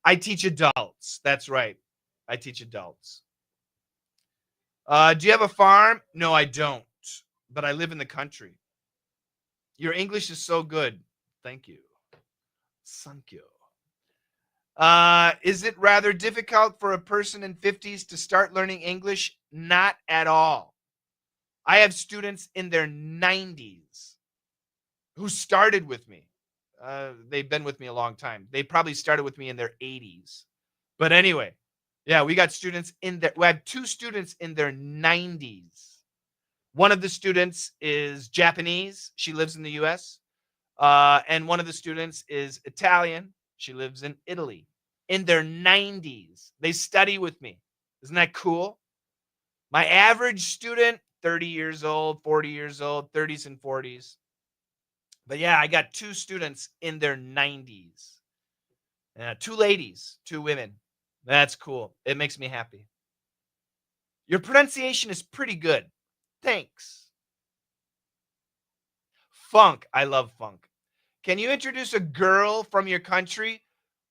I teach adults. That's right. I teach adults. Do you have a farm? No, I don't. But I live in the country. Your English is so good. Thank you. Thank you. Is it rather difficult for a person in 50s to start learning English? Not at all. I have students in their 90s who started with me. They've been with me a long time. They probably started with me in their 80s. But anyway, yeah, we got students in there. We have two students in their 90s. One of the students is Japanese. She lives in the US. And one of the students is Italian. She lives in Italy. In their 90s. They study with me. Isn't that cool? My average student, 30 years old, 40 years old, 30s and 40s. But yeah, I got two students in their 90s. Two ladies, two women. That's cool. It makes me happy. Your pronunciation is pretty good. Thanks. Funk. I love funk. Can you introduce a girl from your country?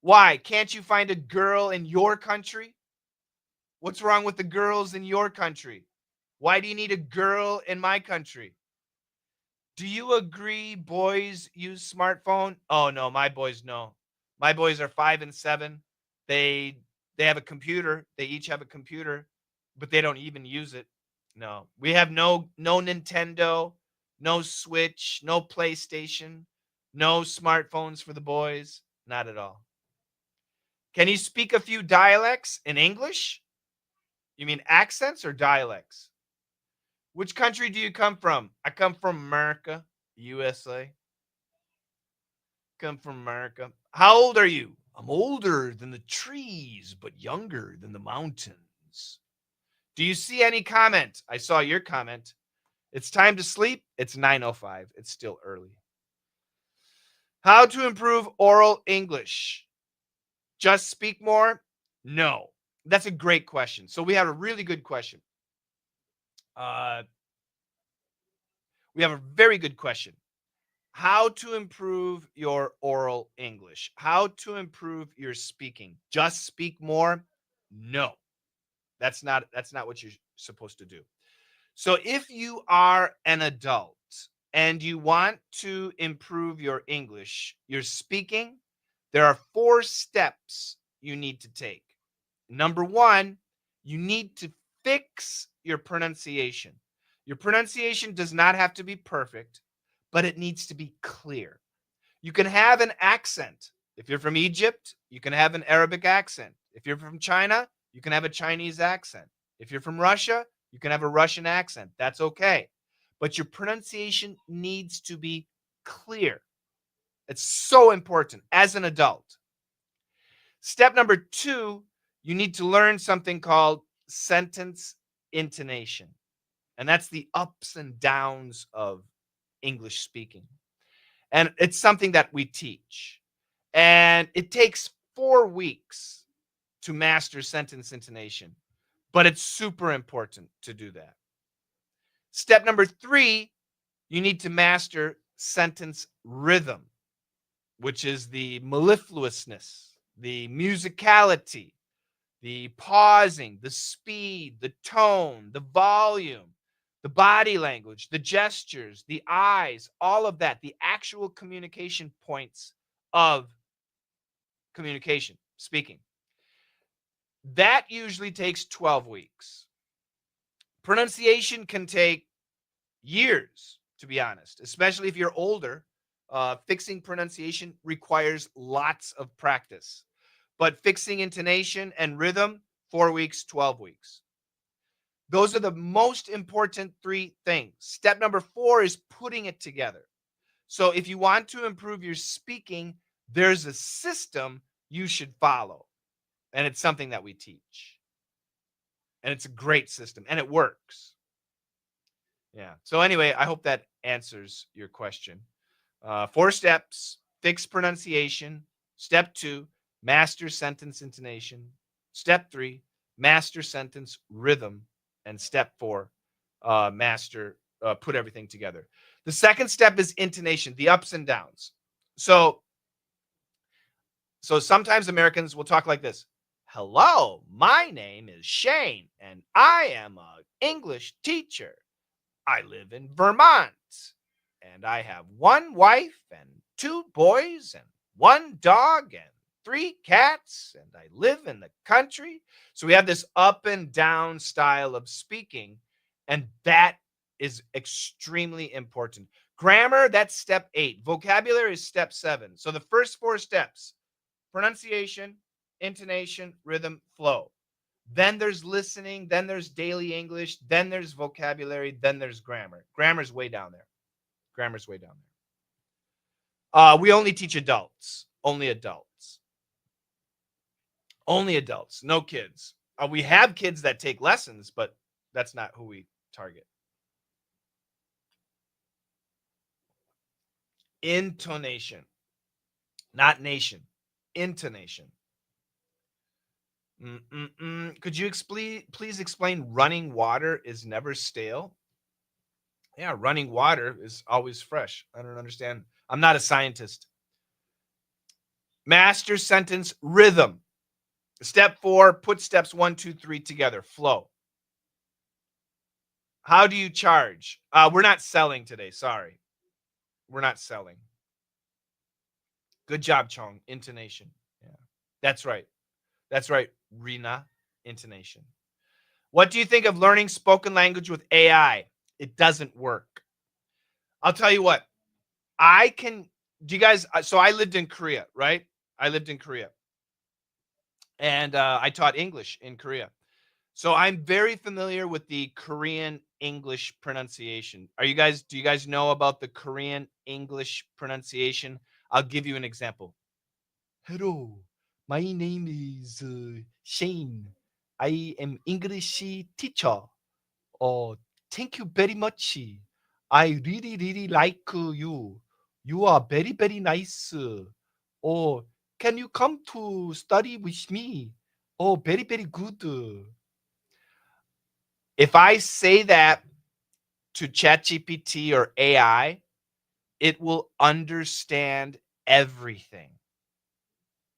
Why? Can't you find a girl in your country? What's wrong with the girls in your country? Why do you need a girl in my country? Do you agree boys use smartphone? Oh no, my boys no. My boys are 5 and 7. They have a computer. They each have a computer, but they don't even use it. No. We have no Nintendo, no Switch, no PlayStation, no smartphones for the boys. Not at all. Can you speak a few dialects in English? You mean accents or dialects? Which country do you come from? I come from America, USA. Come from America. How old are you? I'm older than the trees, but younger than the mountains. Do you see any comment? I saw your comment. It's time to sleep. It's 9:05. It's still early. How to improve oral English? Just speak more? No. That's a great question. So we have a really good question. Uh, we have a very good question. How to improve your oral English? How to improve your speaking? Just speak more? No. That's not what you're supposed to do. So if you are an adult and you want to improve your English, your speaking, there are 4 steps you need to take. Number 1, you need to fix your pronunciation. Your pronunciation does not have to be perfect, but it needs to be clear. You can have an accent. If you're from Egypt, you can have an Arabic accent. If you're from China, you can have a Chinese accent. If you're from Russia, you can have a Russian accent. That's okay. But your pronunciation needs to be clear. It's so important as an adult. Step number 2, you need to learn something called sentence intonation. And that's the ups and downs of English speaking. And it's something that we teach. And it takes 4 weeks to master sentence intonation, but it's super important to do that. Step number 3, you need to master sentence rhythm, which is the mellifluousness, the musicality, the pausing, the speed, the tone, the volume, the body language, the gestures, the eyes, all of that, the actual communication points of communication, speaking. That usually takes 12 weeks. Pronunciation can take years, to be honest, especially if you're older. Fixing pronunciation requires lots of practice. But fixing intonation and rhythm, 4 weeks, 12 weeks. Those are the most important 3 things. Step number 4 is putting it together. So if you want to improve your speaking, there's a system you should follow. And it's something that we teach. And it's a great system. And it works. Yeah. So anyway, I hope that answers your question. 4 steps: fix pronunciation. Step 2, master sentence intonation. Step 3, master sentence rhythm. And step 4, put everything together. The second step is intonation, the ups and downs. So So sometimes Americans will talk like this. Hello, my name is Shane, and I am an English teacher. I live in Vermont, and I have one wife and two boys and one dog and three cats, and I live in the country. So we have this up and down style of speaking, and that is extremely important. Grammar, that's step 8. Vocabulary is step 7. So the first 4 steps: pronunciation, intonation, rhythm, flow. Then there's listening, then there's daily English, then there's vocabulary, then there's grammar. Grammar's way down there. Grammar's way down there. We only teach adults. Only adults. Only adults. No kids. We have kids that take lessons, but that's not who we target. Intonation. Not nation. Intonation. Could you please explain running water is never stale? Yeah, running water is always fresh. I don't understand. I'm not a scientist. Master sentence rhythm. Step 4, put steps 1, 2, 3 together. Flow. How do you charge? We're not selling today. Sorry. We're not selling. Good job, Chong. Intonation. Yeah, that's right. That's right, Rena. Intonation. What do you think of learning spoken language with AI? It doesn't work. I'll tell you what. Do you guys, so I lived in Korea, right? I lived in Korea. And I taught English in Korea. So I'm very familiar with the Korean English pronunciation. Do you guys know about the Korean English pronunciation? I'll give you an example. Hello, my name is Shane. I am English teacher. Oh, thank you very much. I really, really like you. You are very, very nice. Oh, can you come to study with me? Oh, very, very good. If I say that to ChatGPT or AI, it will understand everything.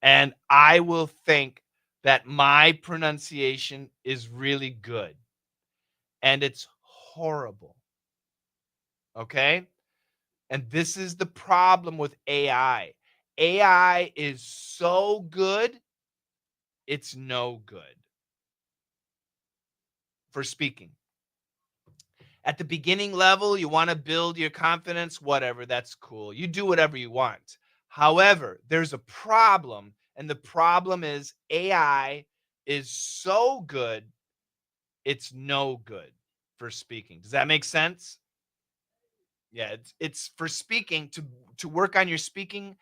And I will think that my pronunciation is really good. And it's horrible. Okay? And this is the problem with AI. AI is so good, it's no good for speaking. At the beginning level, you want to build your confidence, whatever, that's cool. You do whatever you want. However, there's a problem, and the problem is AI is so good, it's no good for speaking. Does that make sense? Yeah, it's for speaking, to work on your speaking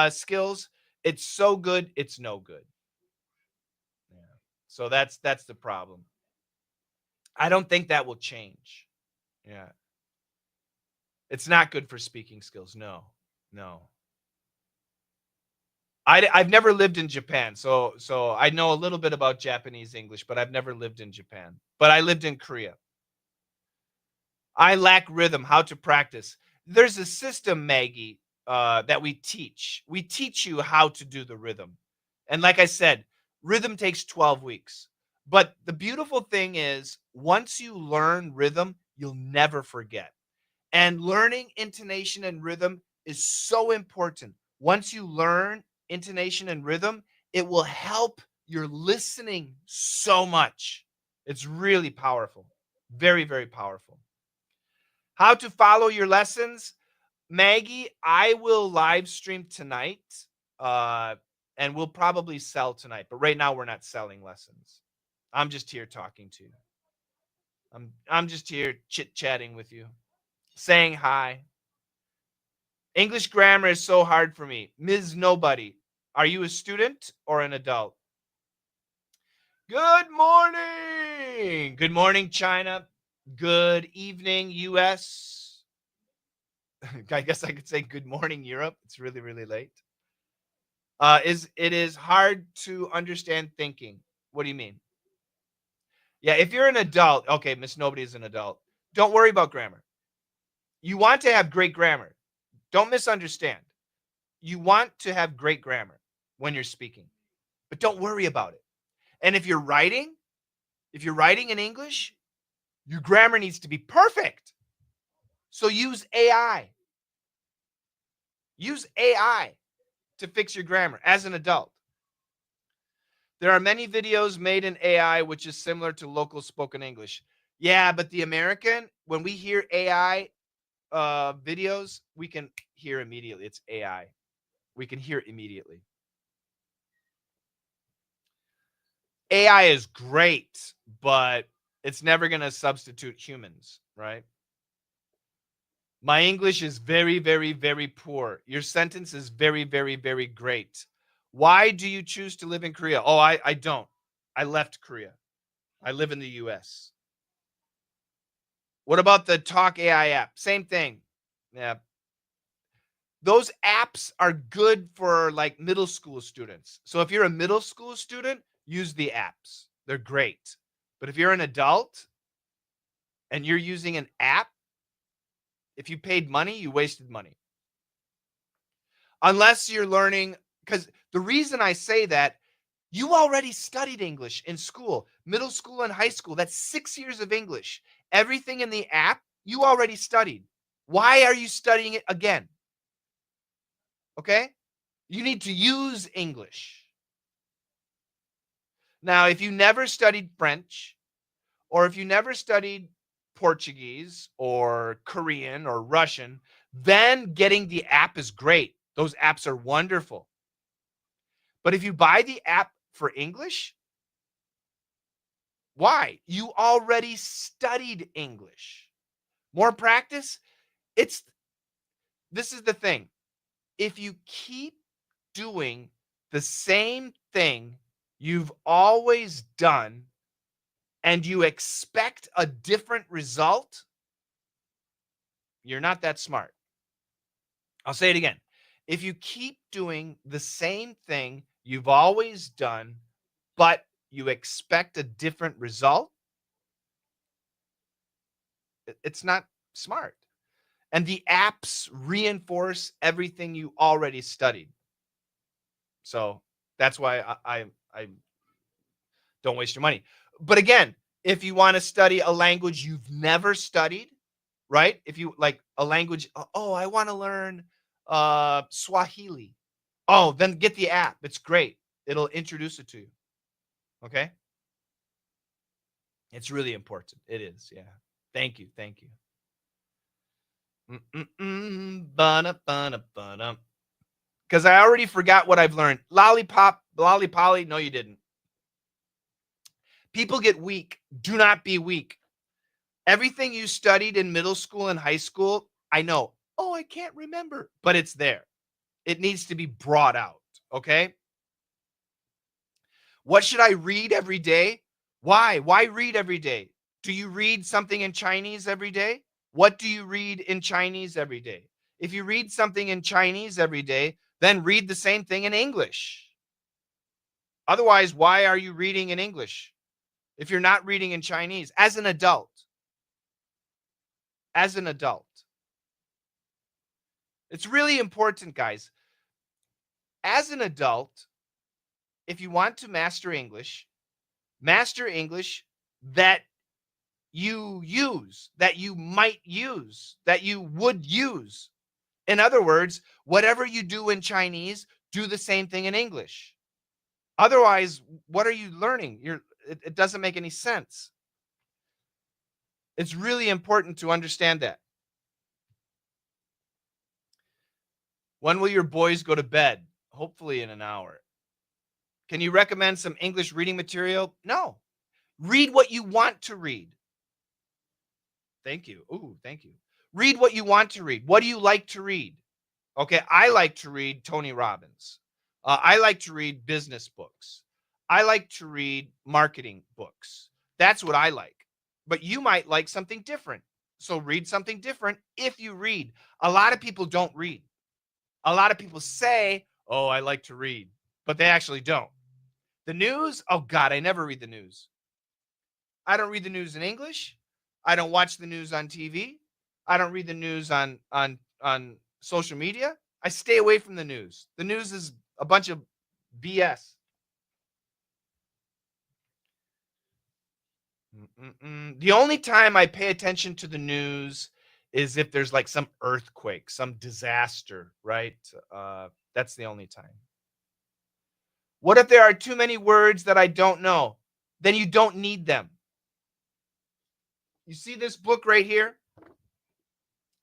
skills. It's so good, it's no good. Yeah. So that's the problem. I don't think that will change. Yeah. It's not good for speaking skills. No. No. I've never lived in Japan, so I know a little bit about Japanese English, but I've never lived in Japan. But I lived in Korea. I lack rhythm. How to practice? There's a system, Maggie, that we teach. We teach you how to do the rhythm, and like I said, rhythm takes 12 weeks. But the beautiful thing is, once you learn rhythm, you'll never forget. And learning intonation and rhythm is so important. Once you learn intonation and rhythm, it will help your listening so much. It's really powerful. Very, very powerful. How to follow your lessons? Maggie, I will live stream tonight, and we'll probably sell tonight. But right now, we're not selling lessons. I'm just here talking to you. I'm just here chit-chatting with you, saying hi. English grammar is so hard for me. Ms. Nobody, are you a student or an adult? Good morning. Good morning, China. Good evening, US. I guess I could say good morning, Europe. It's really, really late. It is hard to understand thinking. What do you mean? Yeah, if you're an adult, okay, Miss Nobody is an adult. Don't worry about grammar. You want to have great grammar. Don't misunderstand. You want to have great grammar. when you're speaking. But don't worry about it. And if you're writing in English, your grammar needs to be perfect. So use AI. Use AI to fix your grammar as an adult. There are many videos made in AI which is similar to local spoken English. Yeah, but the American, when we hear AI videos, we can hear immediately it's AI. We can hear it immediately. AI is great, but it's never going to substitute humans, right? My English is very, very, very poor. Your sentence is very, very, very great. Why do you choose to live in Korea? Oh, I don't. I left Korea. I live in the US. What about the Talk AI app? Same thing. Yeah. Those apps are good for like middle school students. So if you're a middle school student, use the apps. They're great. But if you're an adult and you're using an app, if you paid money, you wasted money. Unless you're learning, because the reason I say that, you already studied English in school, middle school and high school. That's 6 years of English. Everything in the app, you already studied. Why are you studying it again? Okay? You need to use English. Now, if you never studied French, or if you never studied Portuguese or Korean or Russian, then getting the app is great. Those apps are wonderful. But if you buy the app for English, why? You already studied English. More practice? This is the thing. If you keep doing the same thing you've always done and you expect a different result, you're not that smart. I'll say it again. If you keep doing the same thing you've always done, but you expect a different result, it's not smart. And the apps reinforce everything you already studied. So that's why I don't waste your money. But again, if you want to study a language you've never studied, right? If you like a language, oh, I want to learn Swahili. Oh, then get the app. It's great. It'll introduce it to you. Okay? It's really important. It is. Yeah. Thank you. Thank you. Because I already forgot what I've learned. Lollipop, lollipolly. No, you didn't. People get weak. Do not be weak. Everything you studied in middle school and high school, I know. Oh, I can't remember, but it's there. It needs to be brought out. Okay? What should I read every day? Why? Why read every day? Do you read something in Chinese every day? What do you read in Chinese every day? If you read something in Chinese every day, then read the same thing in English. Otherwise, why are you reading in English if you're not reading in Chinese as an adult? As an adult. It's really important, guys. As an adult, if you want to master English that you use, that you might use, that you would use. In other words, whatever you do in Chinese, do the same thing in English. Otherwise, what are you learning? It doesn't make any sense. It's really important to understand that. When will your boys go to bed? Hopefully in an hour. Can you recommend some English reading material? No. Read what you want to read. Thank you. Ooh, thank you. Read what you want to read. What do you like to read? Okay, I like to read Tony Robbins. I like to read business books. I like to read marketing books. That's what I like. But you might like something different. So read something different if you read. A lot of people don't read. A lot of people say, oh, I like to read, but they actually don't. The news? Oh, God, I never read the news. I don't read the news in English. I don't watch the news on TV. I don't read the news on social media. I stay away from the news. The news is a bunch of BS. The only time I pay attention to the news is if there's like some earthquake, some disaster, right? That's the only time. What if there are too many words that I don't know? Then you don't need them. You see this book right here?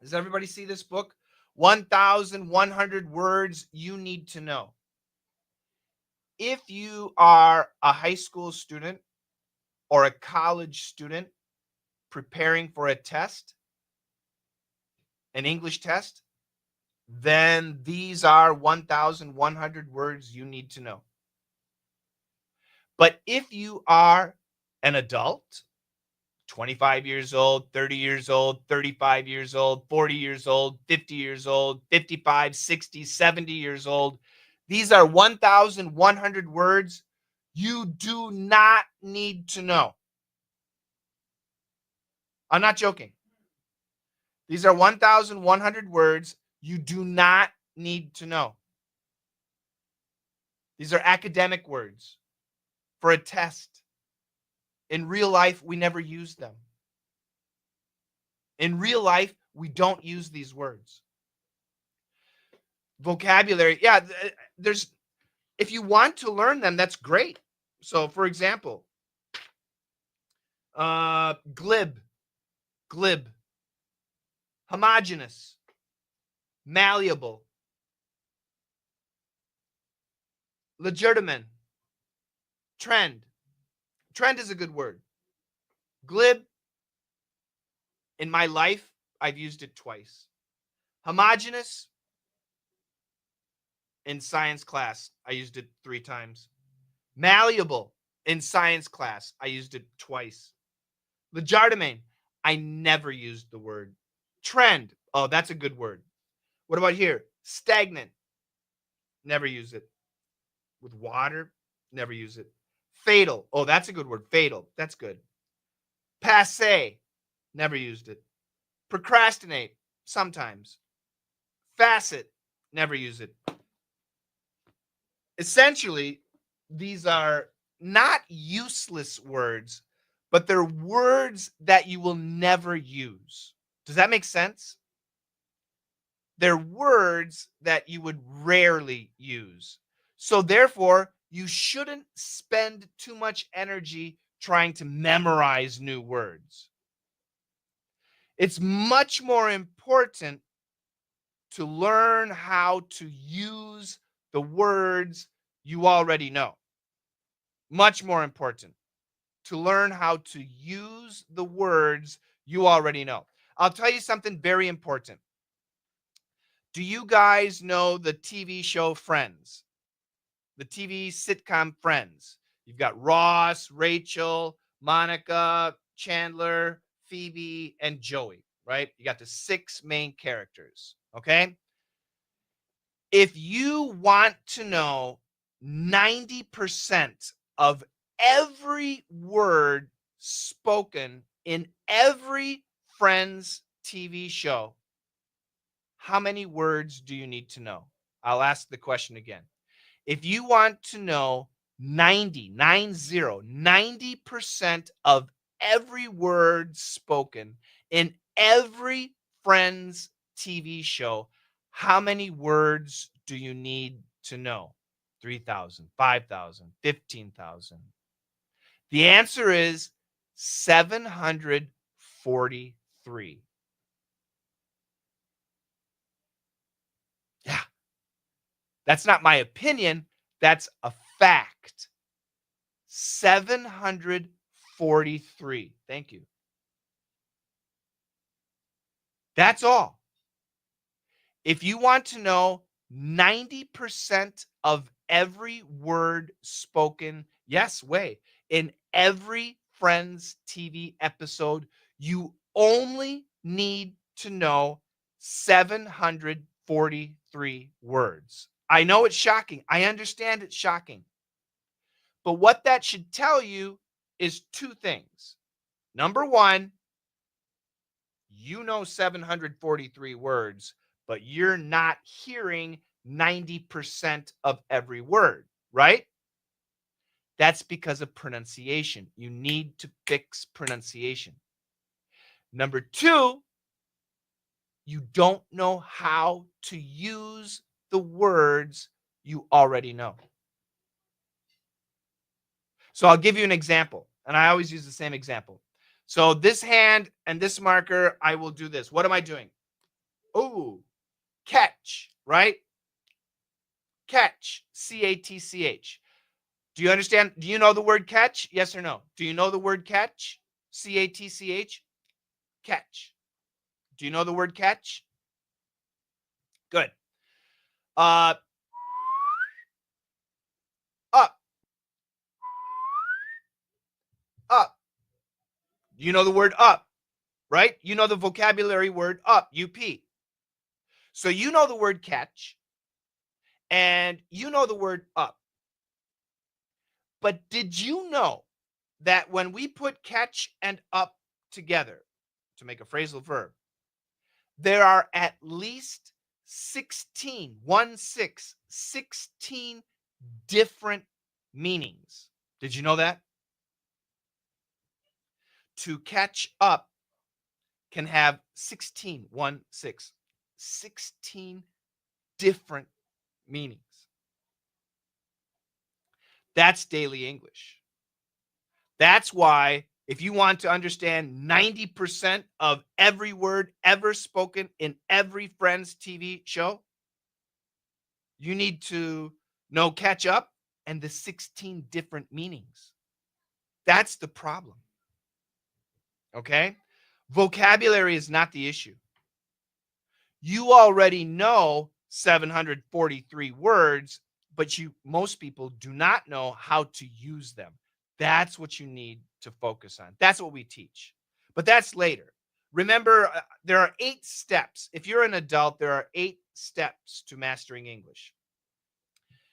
Does everybody see this book? 1,100 words you need to know. If you are a high school student or a college student preparing for a test, an English test, then these are 1,100 words you need to know. But if you are an adult, 25 years old, 30 years old, 35 years old, 40 years old, 50 years old, 55, 60, 70 years old, these are 1,100 words you do not need to know. I'm not joking. These are 1,100 words you do not need to know. These are academic words for a test. In real life, we never use them. In real life, we don't use these words. Vocabulary, yeah, there's, if you want to learn them, that's great. So, for example, glib, homogeneous, malleable, legitimate, trend. Trend is a good word. Glib, in my life, I've used it twice. Homogeneous, in science class, I used it 3 times. Malleable, in science class, I used it twice. Legitimate, I never used the word. Trend, oh, that's a good word. What about here? Stagnant, never use it. With water, never use it. Fatal, oh, that's a good word. Fatal, that's good. Passe, never used it. Procrastinate, sometimes. Facet, never use it. Essentially, these are not useless words, but they're words that you will never use. Does that make sense? They're words that you would rarely use. So therefore, you shouldn't spend too much energy trying to memorize new words. It's much more important to learn how to use the words you already know. Much more important to learn how to use the words you already know. I'll tell you something very important. Do you guys know the TV show Friends? The TV sitcom Friends. You've got Ross, Rachel, Monica, Chandler, Phoebe, and Joey, right? You got the 6 main characters, okay? If you want to know 90% of every word spoken in every Friends TV show, how many words do you need to know? I'll ask the question again. If you want to know 90% of every word spoken in every Friends TV show, how many words do you need to know? 3,000, 5,000, 15,000. The answer is 743. Yeah. That's not my opinion. That's a fact. 743. Thank you. That's all. If you want to know 90% of every word spoken, yes, in every Friends TV episode, you only need to know 743 words. I know it's shocking. I understand it's shocking. But what that should tell you is 2 things. Number 1, you know 743 words, but you're not hearing 90% of every word, right? That's because of pronunciation. You need to fix pronunciation. Number two, you don't know how to use the words you already know. So I'll give you an example, and I always use the same example. So this hand and this marker, I will do this. What am I doing? Oh, catch, right? Catch, C-A-T-C-H. Do you understand? Do you know the word catch? Yes or no? Do you know the word catch? C-A-T-C-H? Catch. Do you know the word catch? Good. Up. Up. You know the word up, right? You know the vocabulary word up, U-P. So you know the word catch, and you know the word up. But did you know that when we put catch and up together to make a phrasal verb, there are at least 16 different meanings. Did you know that? To catch up can have 16 different meanings. That's daily English. That's why if you want to understand 90% of every word ever spoken in every Friends TV show, you need to know catch up and the 16 different meanings. That's the problem. Okay? Vocabulary is not the issue. You already know 743 words, but most people do not know how to use them. That's what you need to focus on. That's what we teach. But that's later. Remember, there are 8 steps. If you're an adult, there are 8 steps to mastering English.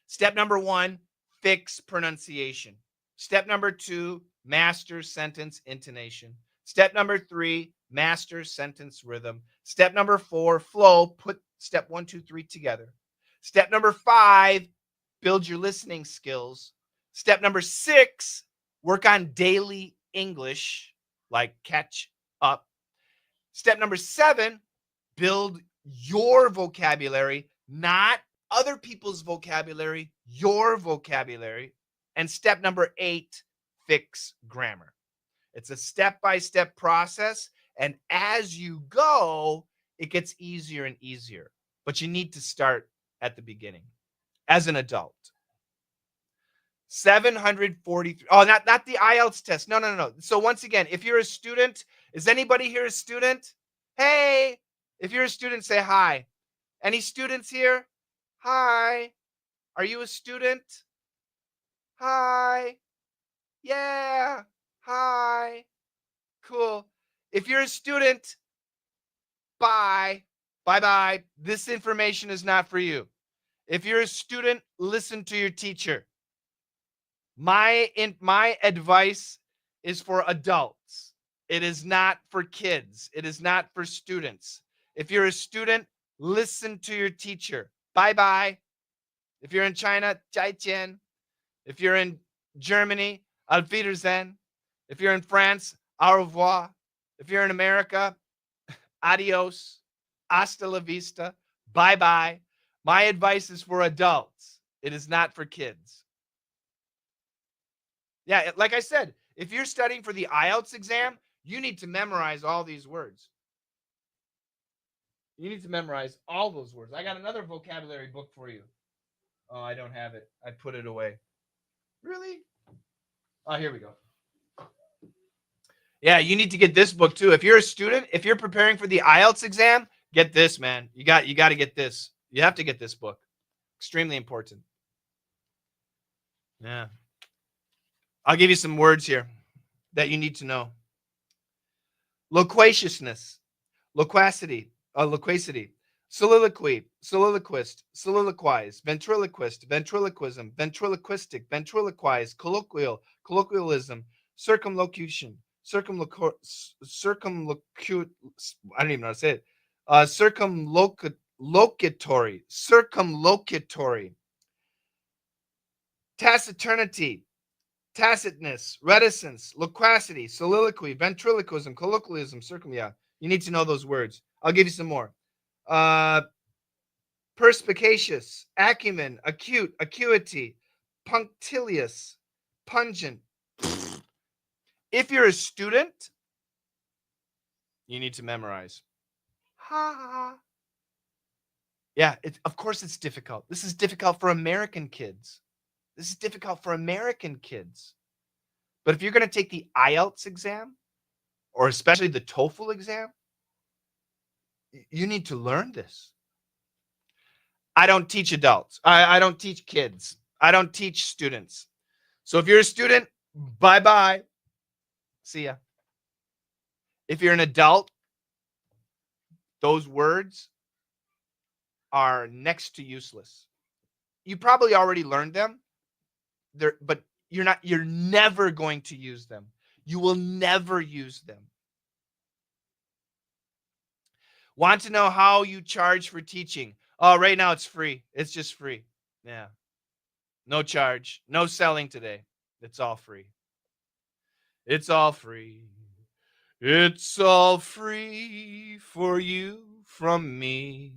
Step number 1, fix pronunciation. Step number 2, master sentence intonation. Step number 3, master sentence rhythm. Step number 4, flow. Put step 1, 2, 3 together. Step number 5, build your listening skills. Step number 6, work on daily English, like catch up. Step number 7, build your vocabulary, not other people's vocabulary, your vocabulary. And step number 8, fix grammar. It's a step-by-step process. And as you go, it gets easier and easier. But you need to start at the beginning as an adult. 743. Oh, not the IELTS test. No. So once again, if you're a student, is anybody here a student? Hey, if you're a student, say hi. Any students here? Hi. Are you a student? Hi. Yeah. Hi. Cool. If you're a student, bye. Bye-bye. This information is not for you. If you're a student, listen to your teacher. My advice is for adults. It is not for kids. It is not for students. If you're a student, listen to your teacher. Bye-bye. If you're in China, 再见. If you're in Germany, Auf Wiedersehen. If you're in France, au revoir. If you're in America, adios. Hasta la vista. Bye-bye. My advice is for adults. It is not for kids. Yeah, like I said, if you're studying for the IELTS exam, you need to memorize all these words. You need to memorize all those words. I got another vocabulary book for you. Oh, I don't have it. I put it away. Really? Oh, here we go. Yeah, you need to get this book too. If you're a student, if you're preparing for the IELTS exam, get this, man. You got to get this. You have to get this book. Extremely important. Yeah. I'll give you some words here that you need to know. Loquaciousness, loquacity, soliloquy, soliloquist, soliloquize, ventriloquist, ventriloquism, ventriloquistic, ventriloquize, colloquial, colloquialism, circumlocution, I don't even know how to say it. Circumlocatory, taciturnity, tacitness, reticence, loquacity, soliloquy, ventriloquism, colloquialism, yeah. You need to know those words. I'll give you some more. Perspicacious, acumen, acute, acuity, punctilious, pungent. If you're a student, you need to memorize. Ha ha. Yeah, of course it's difficult. This is difficult for American kids. This is difficult for American kids. But if you're going to take the IELTS exam, or especially the TOEFL exam, you need to learn this. I don't teach adults. I don't teach kids. I don't teach students. So if you're a student, bye-bye. See ya. If you're an adult, those words are next to useless. You probably already learned them, but you're never going to use them. You will never use them. Want to know how you charge for teaching? Oh, right now it's free. It's just free. Yeah. No charge. No selling today. It's all free. It's all free. It's all free for you from me.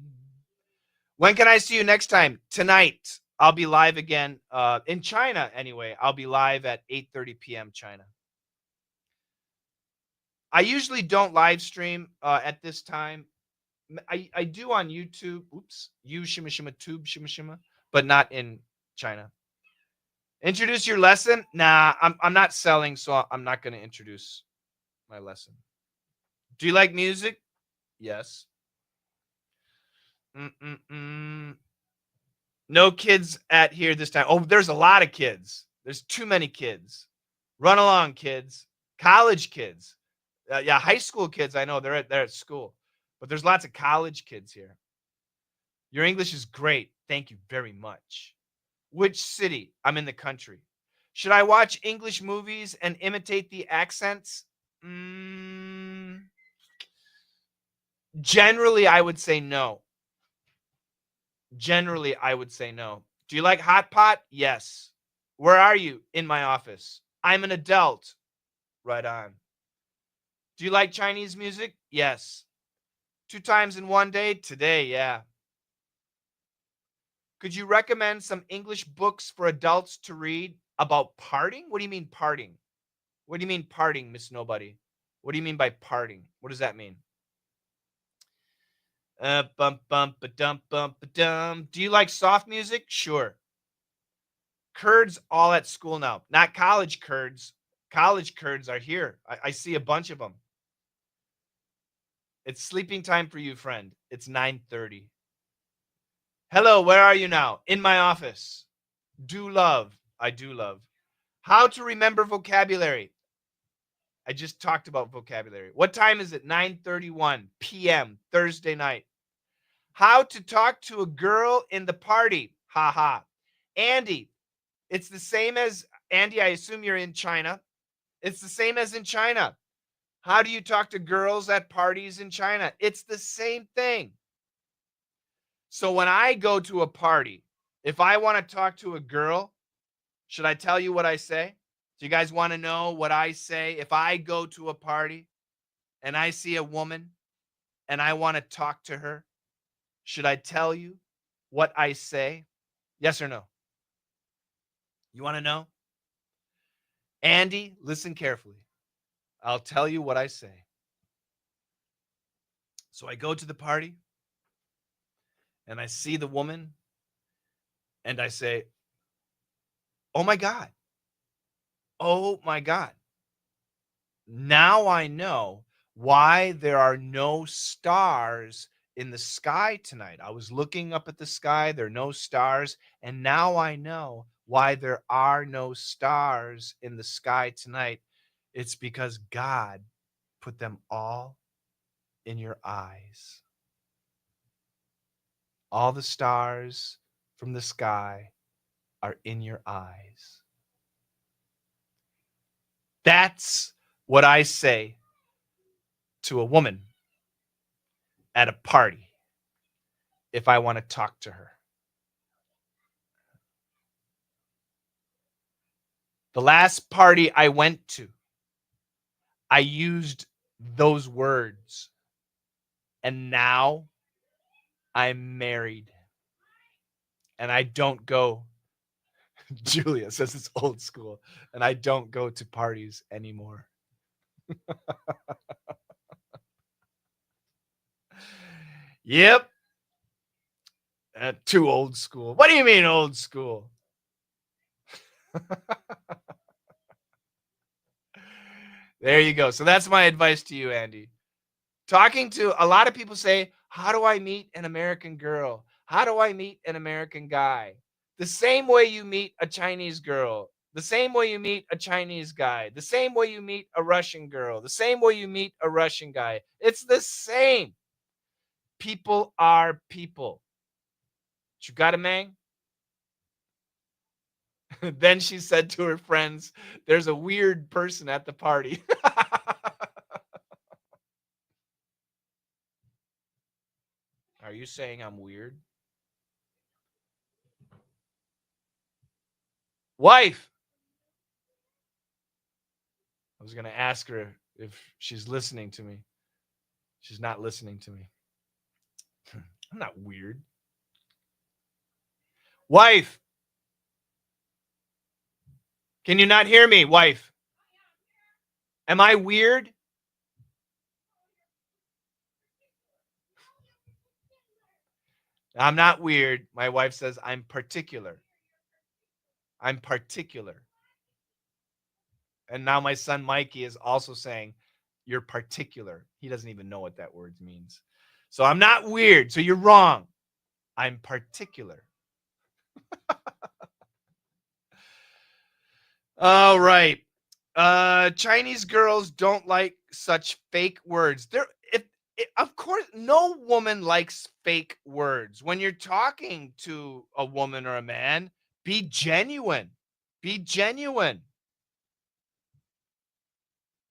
When can I see you next time? Tonight. I'll be live again in China anyway. I'll be live at 8:30 p.m. China. I usually don't live stream at this time. I do on YouTube. Oops. Shima Shima Tube Shima Shima, but not in China. Introduce your lesson? Nah, I'm not selling, so I'm not going to introduce my lesson. Do you like music? Yes. No kids at here this time. Oh, there's a lot of kids. There's too many kids. Run along, kids. College kids. Yeah, high school kids. I know they're at school, but there's lots of college kids here. Your English is great. Thank you very much. Which city? I'm in the country. Should I watch English movies and imitate the accents? Generally, I would say no. Generally, I would say no. Do you like hot pot? Yes. Where are you? In my office. I'm an adult. Right on. Do you like Chinese music? Yes. 2 times in one day? Today, yeah. Could you recommend some English books for adults to read about parting? What do you mean parting? What do you mean parting, Miss Nobody? What do you mean by parting? What does that mean? Bump, bump, ba-dum, bump, ba-dum. Do you like soft music? Sure. Kurds all at school now. Not college Kurds. College Kurds are here. I see a bunch of them. It's sleeping time for you, friend. It's 9:30. Hello, where are you now? In my office. Do love. I do love. How to remember vocabulary. I just talked about vocabulary. What time is it? 9:31 p.m. Thursday night. How to talk to a girl in the party. Ha ha. Andy, it's the same as Andy. I assume you're in China. It's the same as in China. How do you talk to girls at parties in China? It's the same thing. So when I go to a party, if I want to talk to a girl, should I tell you what I say? Do you guys want to know what I say if I go to a party and I see a woman and I want to talk to her? Should I tell you what I say? Yes or no? You want to know? Andy, listen carefully. I'll tell you what I say. So I go to the party and I see the woman and I say, oh my God. Oh my God. Now I know why there are no stars in the sky tonight. I was looking up at the sky, there are no stars, and now I know why there are no stars in the sky tonight. It's because God put them all in your eyes. All the stars from the sky are in your eyes. That's what I say to a woman at a party if I want to talk to her. The last party I went to, I used those words. And now I'm married. And I don't go. Julia says it's old school. And I don't go to parties anymore. Yep. Too old school. What do you mean old school? There you go. So that's my advice to you, Andy. Talking to a lot of people say, how do I meet an American girl? How do I meet an American guy? The same way you meet a Chinese girl, the same way you meet a Chinese guy, the same way you meet a Russian girl, the same way you meet a Russian guy. It's the same. People are people. You got it, Mang? Then she said to her friends, there's a weird person at the party. Are you saying I'm weird? Wife! I was going to ask her if she's listening to me. She's not listening to me. I'm not weird. Wife! Can you not hear me, wife? Am I weird? I'm not weird. My wife says I'm particular. I'm particular. And now my son Mikey is also saying you're particular. He doesn't even know what that word means. So I'm not weird. So you're wrong. I'm particular. All right. Chinese girls don't like such fake words. Of course, no woman likes fake words. When you're talking to a woman or a man, be genuine. Be genuine.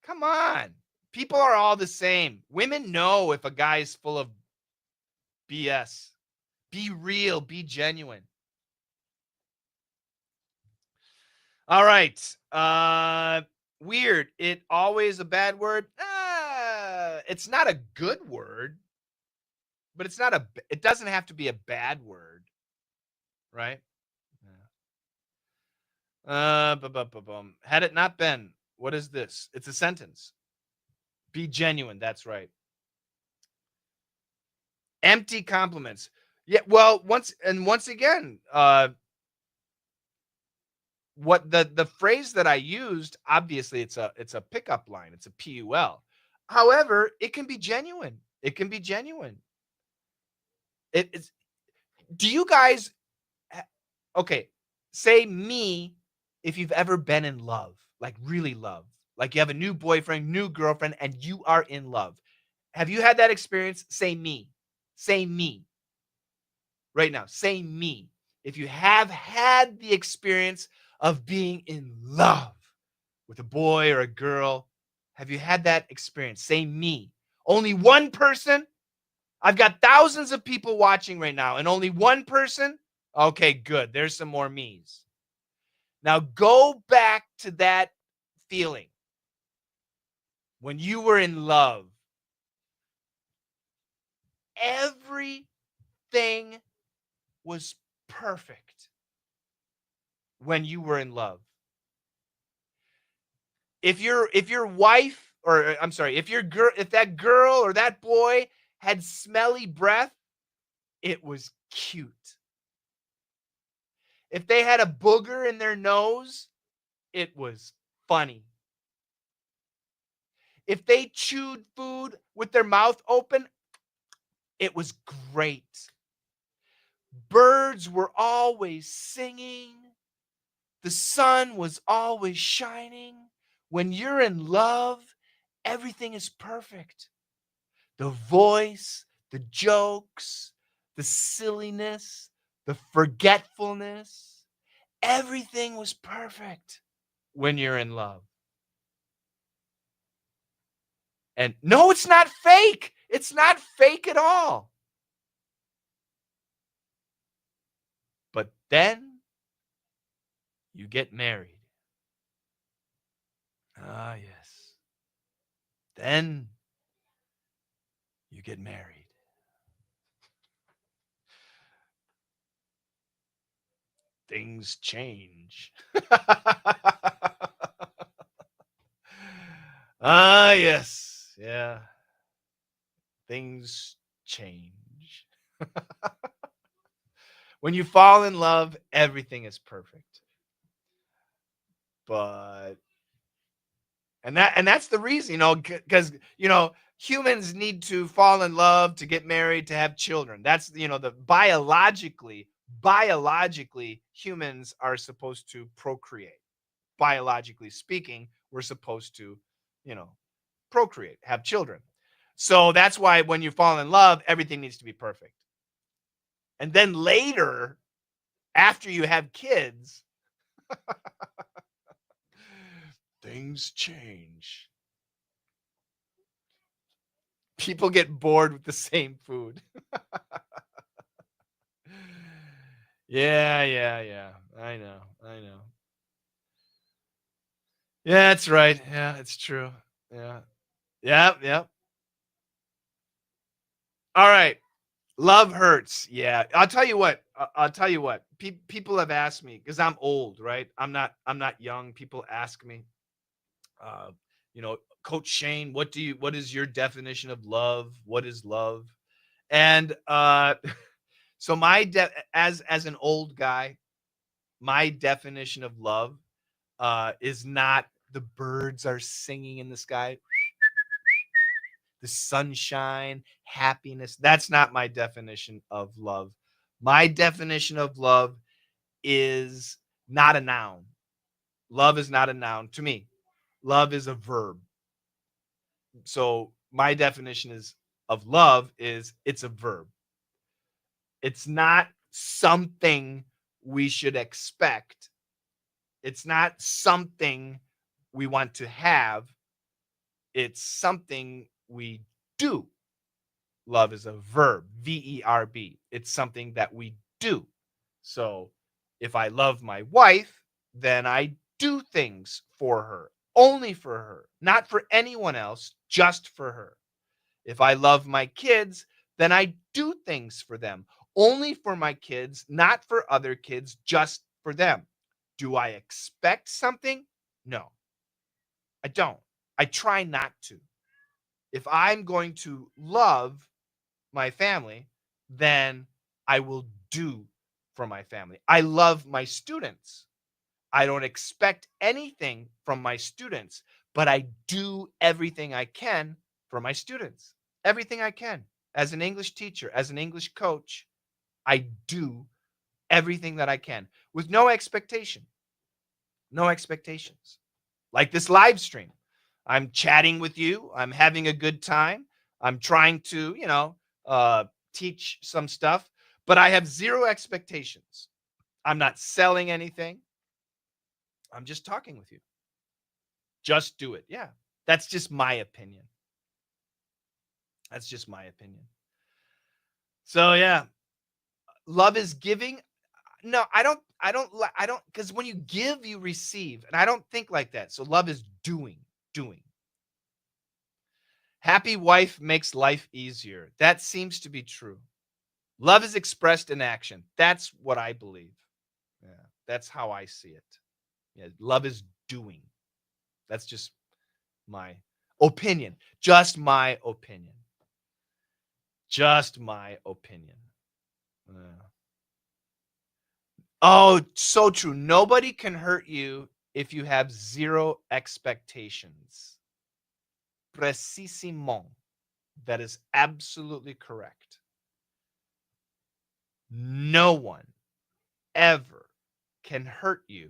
Come on. People are all the same. Women know if a guy's full of BS. Be real. Be genuine. All right. Weird. It always a bad word. It's not a good word, but it doesn't have to be a bad word, right? Yeah. Had it not been, what is this? It's a sentence. Be genuine. That's right. Empty compliments. Yeah. Well, once again, what the phrase that I used, obviously it's a pickup line. It's a PUL. However, it can be genuine. It can be genuine. It's. Do you guys? Okay, say me if you've ever been in love, like really love, like you have a new boyfriend, new girlfriend, and you are in love. Have you had that experience? Say me. Say me. Right now, say me. If you have had the experience of being in love with a boy or a girl, have you had that experience? Say me. Only one person? I've got thousands of people watching right now, and only one person? Okay, good. There's some more me's. Now go back to that feeling when you were in love. Everything was perfect when you were in love. If your wife, or I'm sorry, if that girl or that boy had smelly breath, it was cute. If they had a booger in their nose, it was funny. If they chewed food with their mouth open, it was great. Birds were always singing. The sun was always shining. When you're in love, everything is perfect. The voice, the jokes, the silliness, the forgetfulness, everything was perfect when you're in love. And no, it's not fake. It's not fake at all. But then you get married. Then you get married. Things change. Ah, yes. Yeah. Things change. When you fall in love, everything is perfect. But that's the reason, because humans need to fall in love, to get married, to have children. That's the biologically humans are supposed to procreate. Biologically speaking, we're supposed to, you know, procreate, have children. So that's why when you fall in love, everything needs to be perfect. And then later, after you have kids, things change. People get bored with the same food. Yeah. I know. Yeah, that's right. Yeah, it's true. Yeah. Yep. All right. Love hurts. Yeah. I'll tell you what. I'll tell you what. People have asked me, because I'm old, right? I'm not young. People ask me, uh, Coach Shane, what is your definition of love? What is love? And so as an old guy, my definition of love is not the birds are singing in the sky, the sunshine, happiness. That's not my definition of love. My definition of love is not a noun. Love is not a noun to me. Love is a verb. So my definition of love is it's a verb. It's not something we should expect. It's not something we want to have. It's something we do. Love is a verb, verb. It's something that we do. So if I love my wife, then I do things for her, only for her, not for anyone else, just for her. If I love my kids, then I do things for them, only for my kids, not for other kids, just for them. Do I expect something? No, I don't. I try not to. If I'm going to love my family, then I will do for my family. I love my students. I don't expect anything from my students, but I do everything I can for my students. Everything I can. As an English teacher, as an English coach, I do everything that I can with no expectation. No expectations. Like this live stream. I'm chatting with you. I'm having a good time. I'm trying to, teach some stuff, but I have zero expectations. I'm not selling anything. I'm just talking with you. Just do it. Yeah. That's just my opinion. That's just my opinion. So yeah, love is giving. No, I don't, because when you give, you receive. And I don't think like that. So love is doing. Happy wife makes life easier. That seems to be true. Love is expressed in action. That's what I believe. Yeah, that's how I see it. Yeah, love is doing. That's just my opinion. Just my opinion. Just my opinion. Yeah. Oh, so true. Nobody can hurt you if you have zero expectations. Precisement. That is absolutely correct. No one ever can hurt you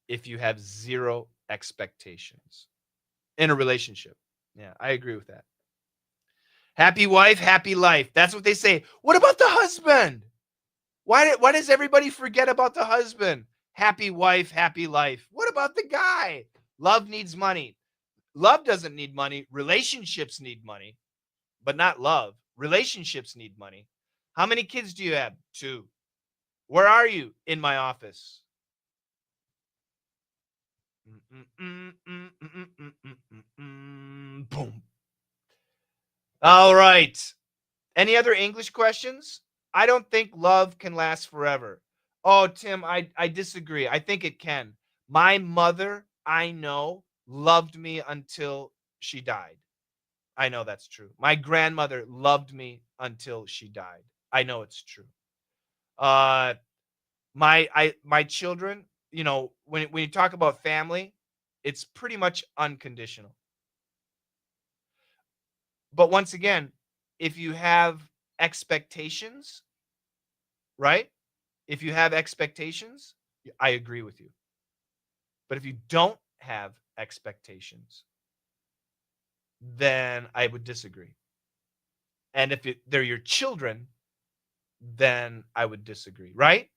if you have zero expectations in a relationship. Yeah, I agree with that. Happy wife, happy life. That's what they say. What about the husband? Why does everybody forget about the husband? Happy wife, happy life. What about the guy? Love needs money. Love doesn't need money. Relationships need money, but not love. Relationships need money. How many kids do you have? 2. Where are you? In my office. Boom. All right. Any other English questions? I don't think love can last forever. Oh, Tim, I disagree. I think it can. My mother, I know, loved me until she died. I know that's true. My grandmother loved me until she died. I know it's true. Uh my children, when you talk about family, it's pretty much unconditional. But once again, if you have expectations, right? If you have expectations, I agree with you. But if you don't have expectations, then I would disagree. And if they're your children, then I would disagree, right?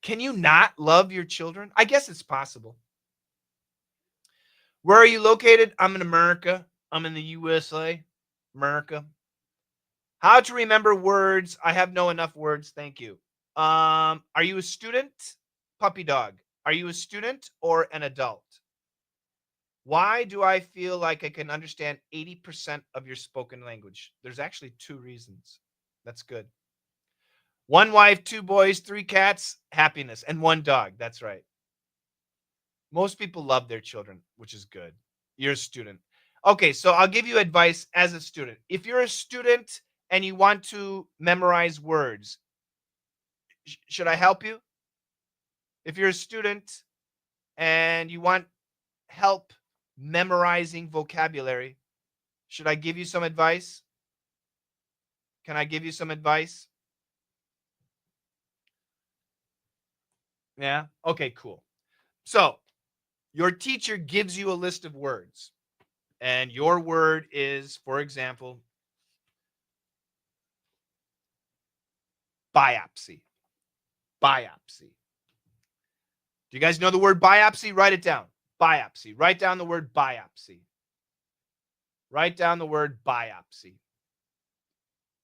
Can you not love your children? I guess it's possible. Where are you located? I'm in America. I'm in the USA, America. How to remember words? I have no enough words. Thank you. Are you a student? Puppy dog. Are you a student or an adult? Why do I feel like I can understand 80% of your spoken language? There's actually two reasons. That's good. One wife, two boys, three cats, happiness, and one dog. That's right. Most people love their children, which is good. You're a student. Okay, so I'll give you advice as a student. If you're a student and you want to memorize words, should I help you? If you're a student and you want help memorizing vocabulary, should I give you some advice? Can I give you some advice? Yeah? Okay, cool. So, your teacher gives you a list of words, and your word is, for example, biopsy. Biopsy. Do you guys know the word biopsy? Write it down. Biopsy. Write down the word biopsy. Write down the word biopsy.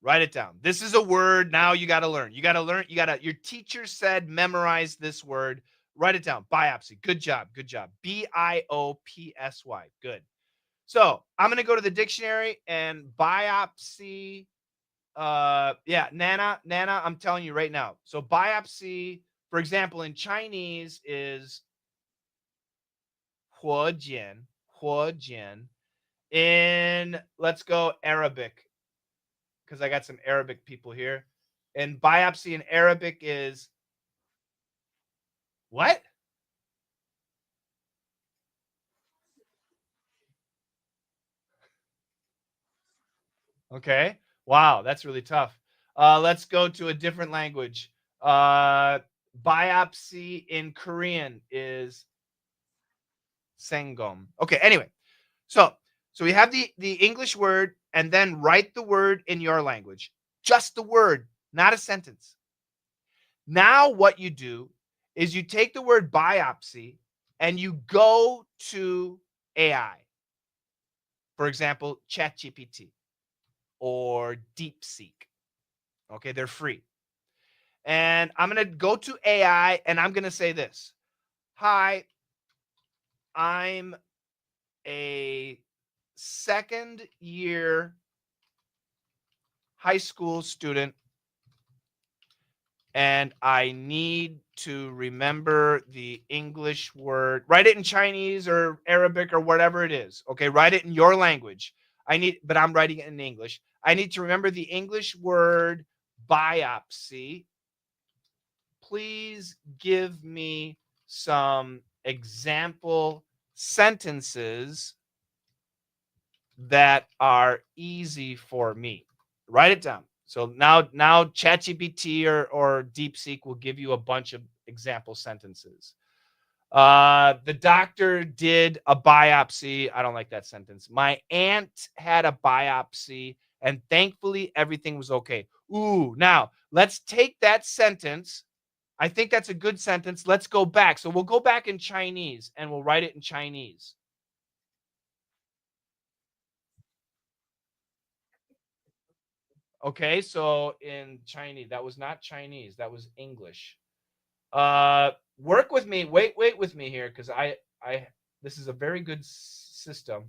Write it down. This is a word now you got to learn. Your teacher said memorize this word. Write it down. Biopsy. Good job. Good job. Biopsy. Good. So I'm going to go to the dictionary and biopsy. Yeah, Nana, I'm telling you right now. So biopsy, for example, in Chinese is 火检, 火检. In, let's go Arabic, because I got some Arabic people here. And biopsy in Arabic is what? Okay. Wow, that's really tough. Let's go to a different language. Biopsy in Korean is sengom. Okay, anyway. So we have the English word and then write the word in your language. Just the word, not a sentence. Now what you do is you take the word biopsy and you go to AI. For example, ChatGPT or DeepSeek. Okay, they're free. And I'm going to go to AI and I'm going to say this. Hi, I'm a second year high school student and I need to remember the English word. Write it in Chinese or Arabic or whatever it is. Okay, write it in your language. But I'm writing it in English. I need to remember the English word biopsy. Please give me some example sentences that are easy for me. Write it down. So now ChatGPT or DeepSeek will give you a bunch of example sentences. The doctor did a biopsy. I don't like that sentence. My aunt had a biopsy, and thankfully everything was okay. Ooh, now let's take that sentence. I think that's a good sentence. Let's go back. So we'll go back in Chinese and we'll write it in Chinese. Okay, so in Chinese, that was not Chinese, that was English. Work with me. Wait with me here, because I this is a very good system.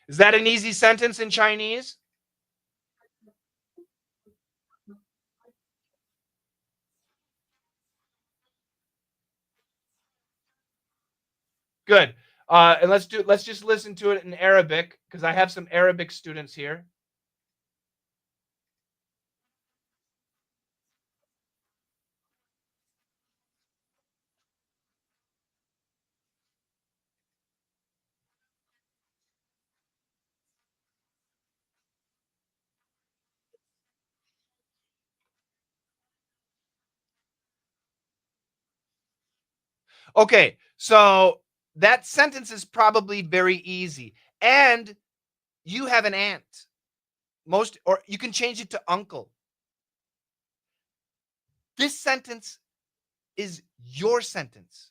Is that an easy sentence in Chinese? Good. And let's just listen to it in Arabic because I have some Arabic students here. Okay, so that sentence is probably very easy. And you have an aunt. Most or you can change it to uncle. This sentence is your sentence.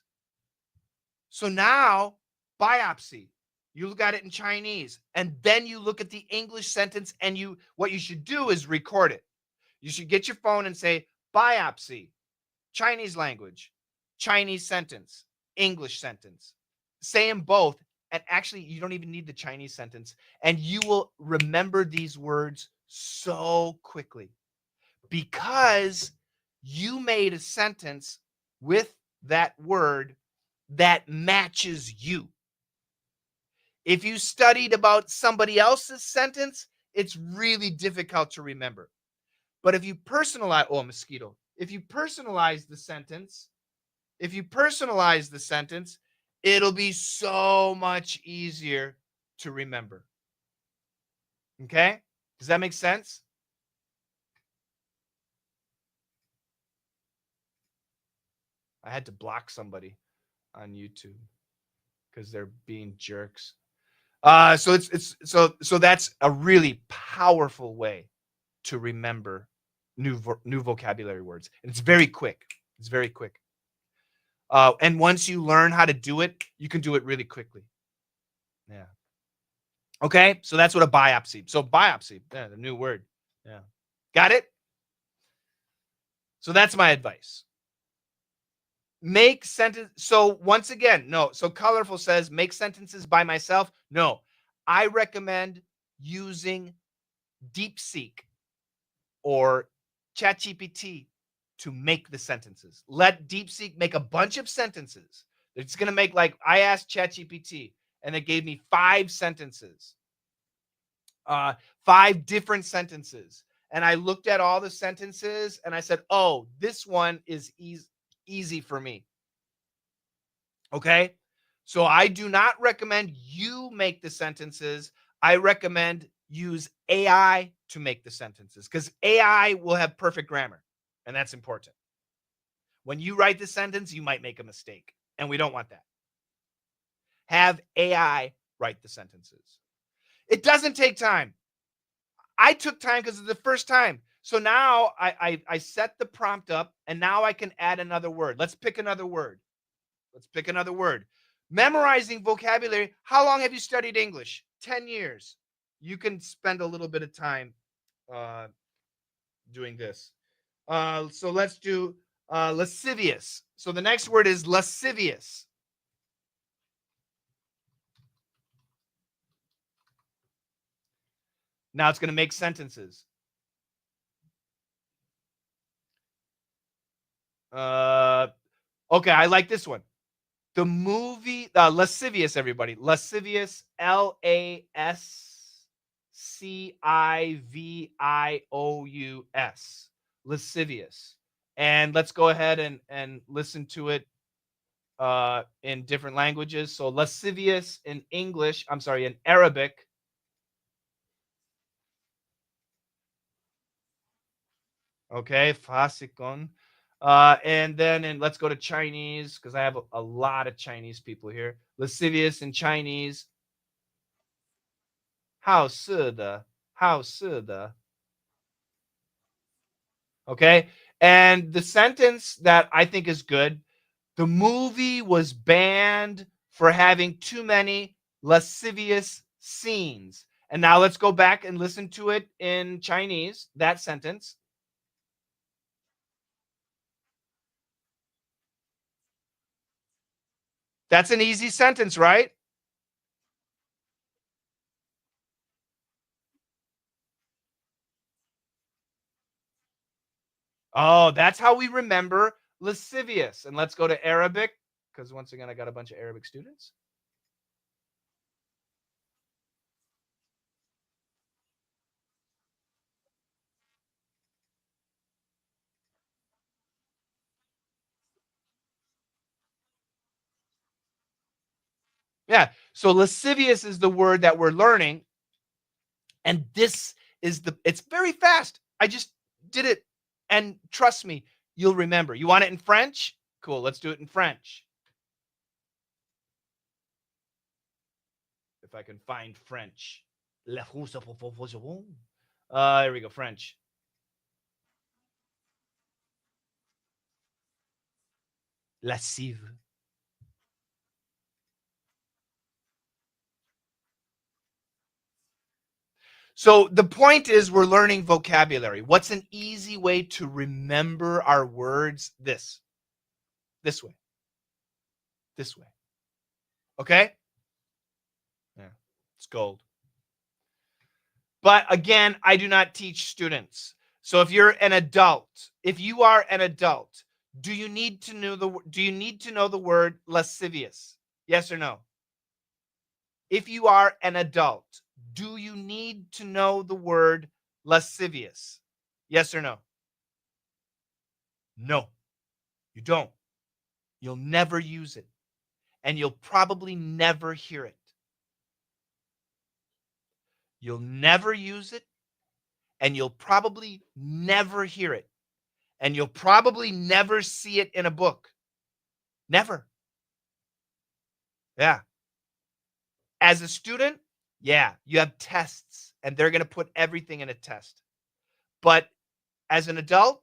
So now, biopsy. You look at it in Chinese, and then you look at the English sentence, and what you should do is record it. You should get your phone and say biopsy, Chinese language, Chinese sentence, English sentence. Say them both, and actually, you don't even need the Chinese sentence, and you will remember these words so quickly because you made a sentence with that word that matches you. If you studied about somebody else's sentence, it's really difficult to remember. But if you personalize, oh, mosquito. If you personalize the sentence, it'll be so much easier to remember. Okay? Does that make sense? I had to block somebody on YouTube because they're being jerks. So that's a really powerful way to remember new vocabulary words. And it's very quick. It's very quick. And once you learn how to do it, you can do it really quickly. Yeah. Okay. So that's what a biopsy. So biopsy, yeah, the new word. Yeah. Got it? So that's my advice. Make sentence. So once again, no. So Colorful says make sentences by myself. No, I recommend using DeepSeek or ChatGPT to make the sentences. Let DeepSeek make a bunch of sentences. It's going to make, like, I asked ChatGPT and it gave me 5 sentences, 5 different sentences. And I looked at all the sentences and I said, oh, this one is easy for me. Okay. So I do not recommend you make the sentences. I recommend use AI to make the sentences because AI will have perfect grammar. And that's important. When you write the sentence, you might make a mistake. And we don't want that. Have AI write the sentences. It doesn't take time. I took time because it's the first time. So now I set the prompt up and now I can add another word. Let's pick another word. Memorizing vocabulary. How long have you studied English? 10 years. You can spend a little bit of time uh, doing this. So let's do lascivious. So the next word is lascivious. Now it's going to make sentences. Okay, I like this one. The movie Lascivious, everybody. Lascivious, Lascivious. Lascivious. And let's go ahead and listen to it in different languages. So lascivious in English, I'm sorry, in Arabic. Okay, fasikon. And then let's go to Chinese because I have a lot of Chinese people here. Lascivious in Chinese. 好色的. Okay. And the sentence that I think is good, the movie was banned for having too many lascivious scenes. And now let's go back and listen to it in Chinese, that sentence. That's an easy sentence, right? Oh, that's how we remember lascivious. And let's go to Arabic because once again, I got a bunch of Arabic students. Yeah. So lascivious is the word that we're learning. And this is it's very fast. I just did it. And trust me, you'll remember. You want it in French? Cool. Let's do it in French. If I can find French. Here we go. French. Lascive. So the point is we're learning vocabulary. What's an easy way to remember our words? This way, this way. Okay? Yeah, it's gold. But again, I do not teach students. So if you're an adult, if you are an adult, do you need to know the word lascivious? Yes or no? If you are an adult, do you need to know the word lascivious? Yes or no? No, you don't. You'll never use it, and you'll probably never hear it. You'll never use it, and you'll probably never hear it, and you'll probably never see it in a book. Never. Yeah. As a student, yeah, you have tests, and they're going to put everything in a test. But as an adult,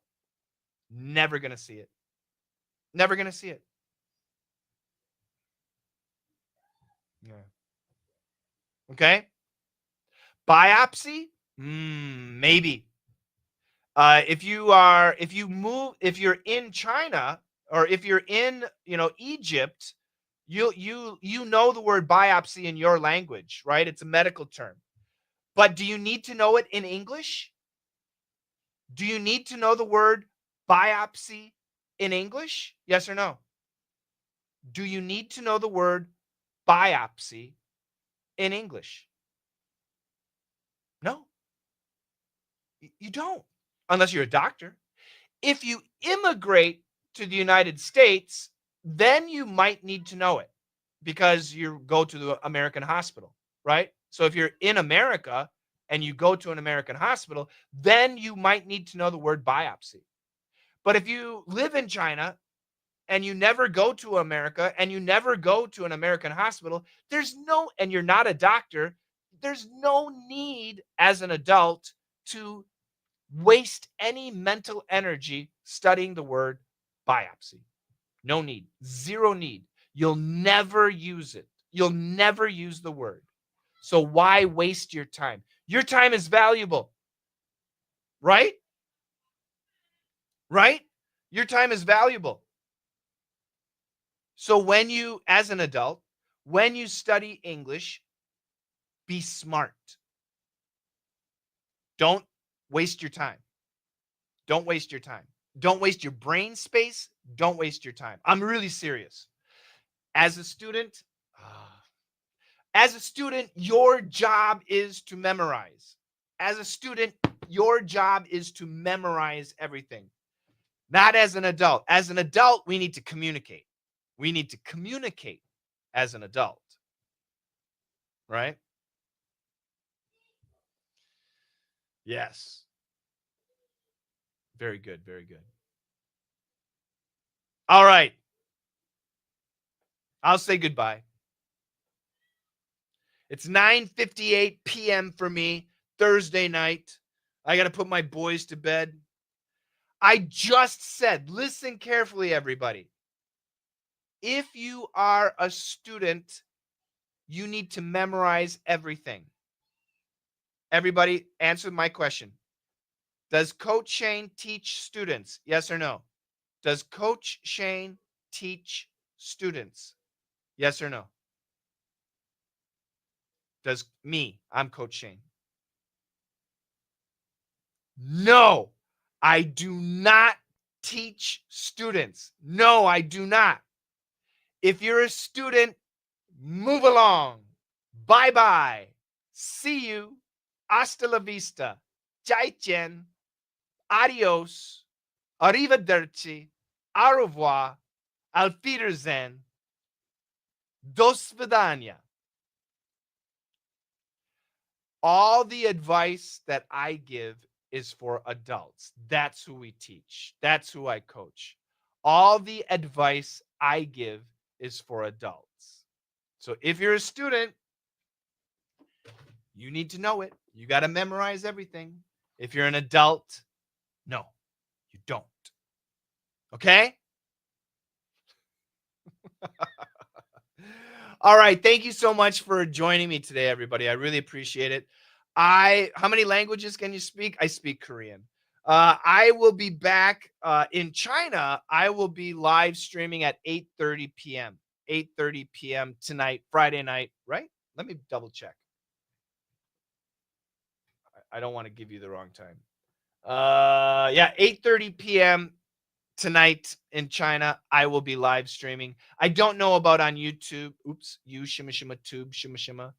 never going to see it. Never going to see it. Yeah. Okay. Biopsy? Maybe. If you're in China or if you're in, Egypt, you know the word biopsy in your language, right? It's a medical term. But do you need to know it in English? Do you need to know the word biopsy in English? Yes or no? Do you need to know the word biopsy in English? No, you don't, unless you're a doctor. If you immigrate to the United States, then you might need to know it because you go to the American hospital, right? So if you're in America and you go to an American hospital, then you might need to know the word biopsy. But if you live in China and you never go to America and you never go to an American hospital, and you're not a doctor, there's no need as an adult to waste any mental energy studying the word biopsy. No need. Zero need. You'll never use it. You'll never use the word. So why waste your time? Your time is valuable, right? Right? Your time is valuable. So as an adult, when you study English, be smart. Don't waste your time. Don't waste your time. Don't waste your brain space. Don't waste your time. I'm really serious. As a student, your job is to memorize. As a student, your job is to memorize everything. Not as an adult. As an adult, we need to communicate. We need to communicate as an adult. Right? Yes. Very good. Very good. All right. I'll say goodbye. It's 9:58 p.m. for me, Thursday night. I got to put my boys to bed. I just said, listen carefully, everybody. If you are a student, you need to memorize everything. Everybody, answer my question. Does Coach Shane teach students? Yes or no? Does Coach Shane teach students? Yes or no? I'm Coach Shane. No, I do not teach students. No, I do not. If you're a student, move along. Bye-bye. See you. Hasta la vista. Zaijian. Adios. Arrivederci. Au revoir. Auf Wiedersehen. Do svidania. All the advice that I give is for adults. That's who we teach. That's who I coach. All the advice I give is for adults. So if you're a student, you need to know it. You got to memorize everything. If you're an adult, no, you don't. Okay? All right. Thank you so much for joining me today, everybody. I really appreciate it. How many languages can you speak? I speak Korean. I will be back in China. I will be live streaming at 8:30 p.m. 8:30 p.m. tonight, Friday night, right? Let me double check. I don't want to give you the wrong time. Yeah, 8:30 p.m. tonight in China. I will be live streaming. I don't know about on YouTube. Oops, you shima shima tube shima shima,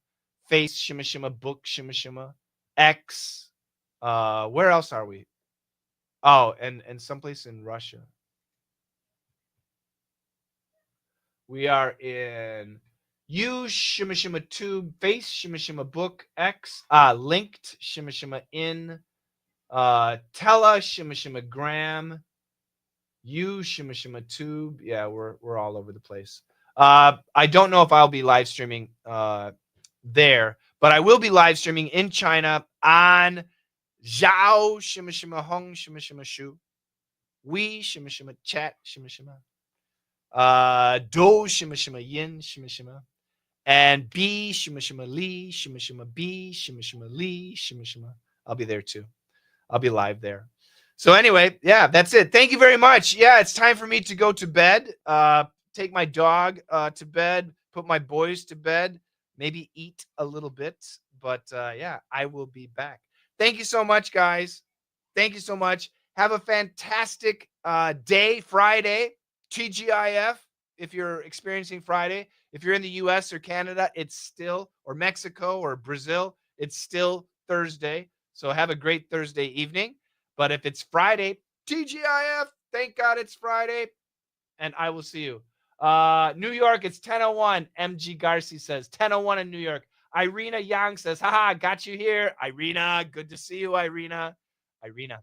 face shima shima book shima shima, X. Where else are we? Oh, and someplace in Russia. We are in you shima shima tube, face shima shima book, X. Linked shima shima in. Tella shima shima gram. You shima shima tube. Yeah, we're all over the place. I don't know if I'll be live streaming there, but I will be live streaming in China on Zhao shima shima hong shima shima shu. We shima shima chat shima shima. Do shima shima yin shima shima. And B shima shima li shima shima B shima shima li shima shima. I'll be there too. I'll be live there. So anyway, yeah, that's it. Thank you very much. Yeah, it's time for me to go to bed. Take my dog to bed, put my boys to bed, maybe eat a little bit. But yeah, I will be back. Thank you so much, guys. Thank you so much. Have a fantastic day, Friday, TGIF. If you're experiencing Friday, if you're in the US or Canada, it's still, or Mexico or Brazil, it's still Thursday. So have a great Thursday evening. But if it's Friday, TGIF, thank God it's Friday. And I will see you. New York, it's 10:01. MG Garcia says 10:01 in New York. Irina Yang says, haha, got you here. Irina, good to see you, Irina. Irina,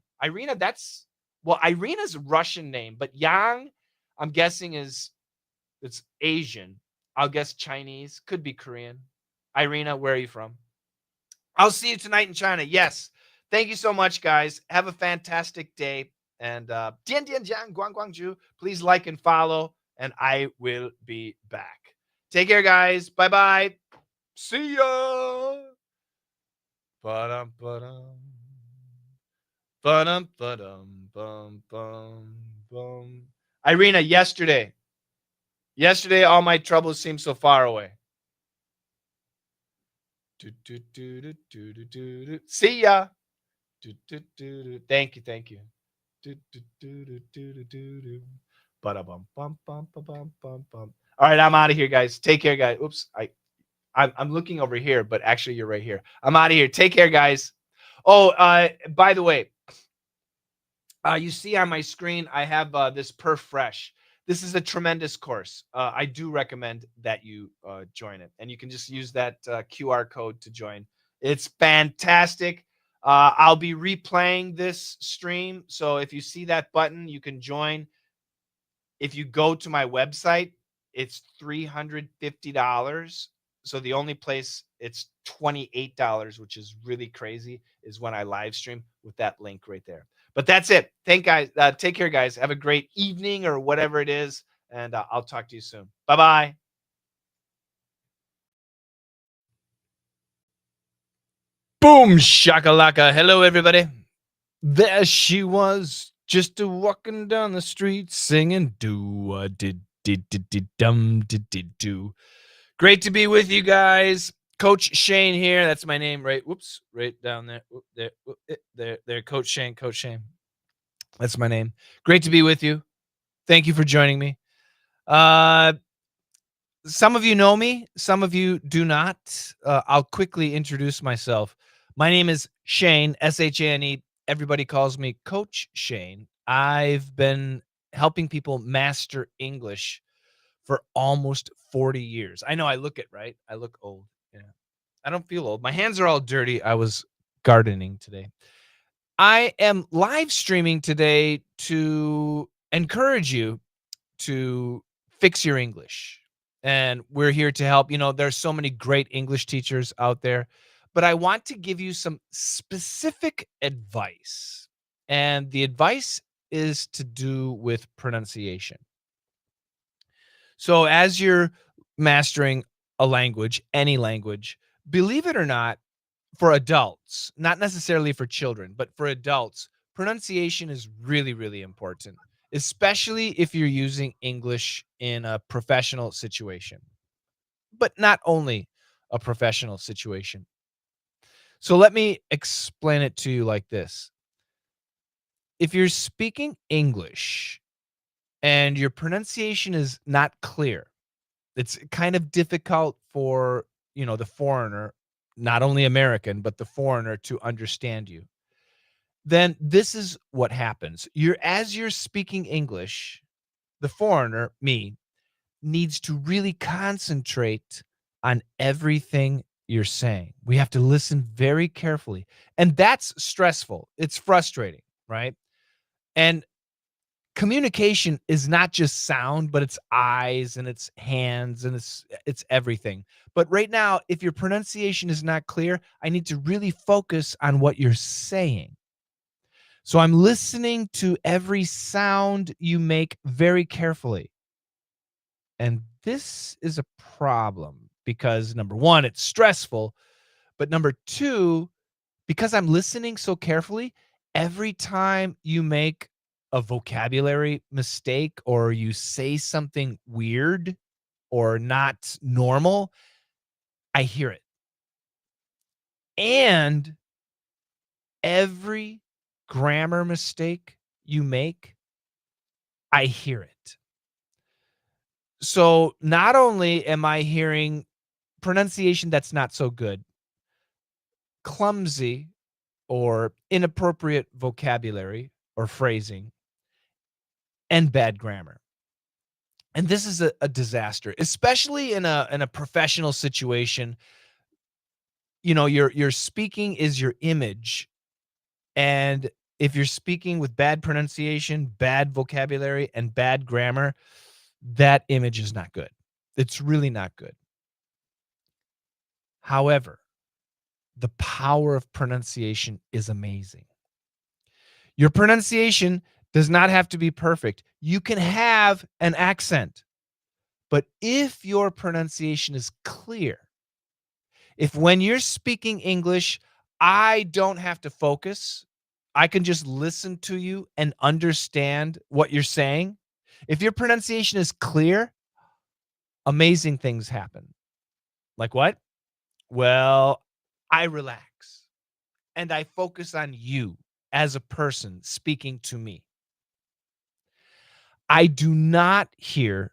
that's, well, Irina's a Russian name, but Yang, I'm guessing it's Asian. I'll guess Chinese, could be Korean. Irina, where are you from? I'll see you tonight in China. Yes. Thank you so much, guys. Have a fantastic day. And Dian Dian Jiang Guang Guangzhu, please like and follow, and I will be back. Take care, guys. Bye-bye. See ya. Ba-dum, ba-dum. Ba-dum, ba-dum, bum, bum, bum. Irina, yesterday, all my troubles seemed so far away. See ya. Thank you. All right, I'm out of here, guys. Take care, guys. Oops, I'm looking over here, but actually you're right here. I'm out of here. Take care, guys. Oh, by the way, you see on my screen, I have this Perf Fresh. This is a tremendous course. I do recommend that you join it, and you can just use that QR code to join. It's fantastic. I'll be replaying this stream, so if you see that button, you can join. If you go to my website, it's $350. So the only place it's $28, which is really crazy, is when I live stream with that link right there. But that's it. Take care, guys. Have a great evening or whatever it is, and I'll talk to you soon. Bye-bye. Boom, shakalaka. Hello, everybody. There she was, just walking down the street singing do. Great to be with you guys. Coach Shane here. That's my name, right? Whoops, right down there. There, Coach Shane. That's my name. Great to be with you. Thank you for joining me. Uh, some of you know me, some of you do not. I'll quickly introduce myself. My name is Shane, Shane. Everybody calls me Coach Shane. I've been helping people master English for almost 40 years. I know I look it, right? I look old. Yeah. I don't feel old. My hands are all dirty. I was gardening today. I am live streaming today to encourage you to fix your English. And we're here to help. There's so many great English teachers out there, but I want to give you some specific advice. And the advice is to do with pronunciation. So, as you're mastering a language, any language, believe it or not, for adults, not necessarily for children, but for adults, pronunciation is really, really important, especially if you're using English in a professional situation, but not only a professional situation. So let me explain it to you like this. If you're speaking English and your pronunciation is not clear, it's kind of difficult for, the foreigner, not only American, but the foreigner to understand you. Then this is what happens. As you're speaking English, the foreigner, me, needs to really concentrate on everything you're saying. We have to listen very carefully. And that's stressful. It's frustrating, right? And communication is not just sound, but it's eyes and it's hands and it's everything. But right now, if your pronunciation is not clear, I need to really focus on what you're saying. So I'm listening to every sound you make very carefully. And this is a problem because number one, it's stressful. But number two, because I'm listening so carefully, every time you make a vocabulary mistake or you say something weird or not normal, I hear it. And every grammar mistake you make, I hear it. So not only am I hearing pronunciation that's not so good, clumsy or inappropriate vocabulary or phrasing, and bad grammar. And this is a disaster, especially in a professional situation. Your speaking is your image. And if you're speaking with bad pronunciation, bad vocabulary, and bad grammar, that image is not good. It's really not good. However, the power of pronunciation is amazing. Your pronunciation does not have to be perfect. You can have an accent, but if your pronunciation is clear, if when you're speaking English, I don't have to focus, I can just listen to you and understand what you're saying. If your pronunciation is clear, amazing things happen. Like what? Well, I relax and I focus on you as a person speaking to me. I do not hear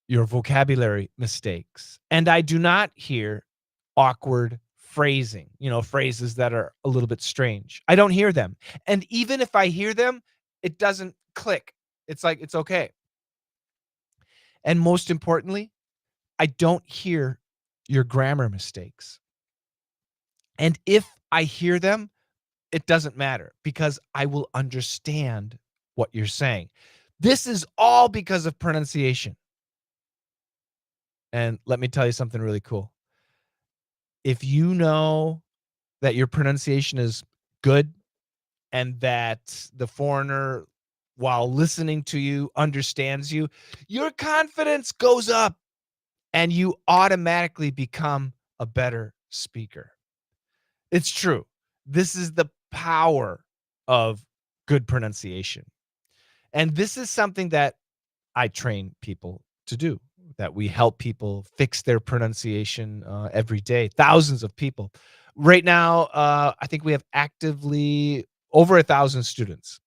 your vocabulary mistakes, and I do not hear awkward phrasing, phrases that are a little bit strange. I don't hear them. And even if I hear them, it doesn't click. It's like, it's okay. And most importantly, I don't hear your grammar mistakes. And if I hear them, it doesn't matter because I will understand what you're saying. This is all because of pronunciation. And let me tell you something really cool. If you know that your pronunciation is good and that the foreigner, while listening to you, understands you, your confidence goes up and you automatically become a better speaker. It's true. This is the power of good pronunciation. And this is something that I train people to do, that we help people fix their pronunciation every day, thousands of people. Right now, I think we have actively over 1,000 students.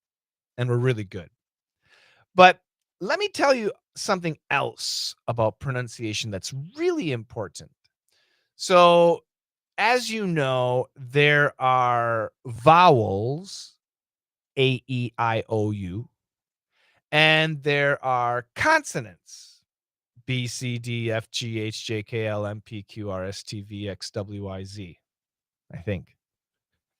and we're really good. But let me tell you something else about pronunciation that's really important. So, as you know, there are vowels, A, E, I, O, U, and there are consonants, B, C, D, F, G, H, J, K, L, M, P, Q, R, S, T, V, X, W, Y, Z, I think.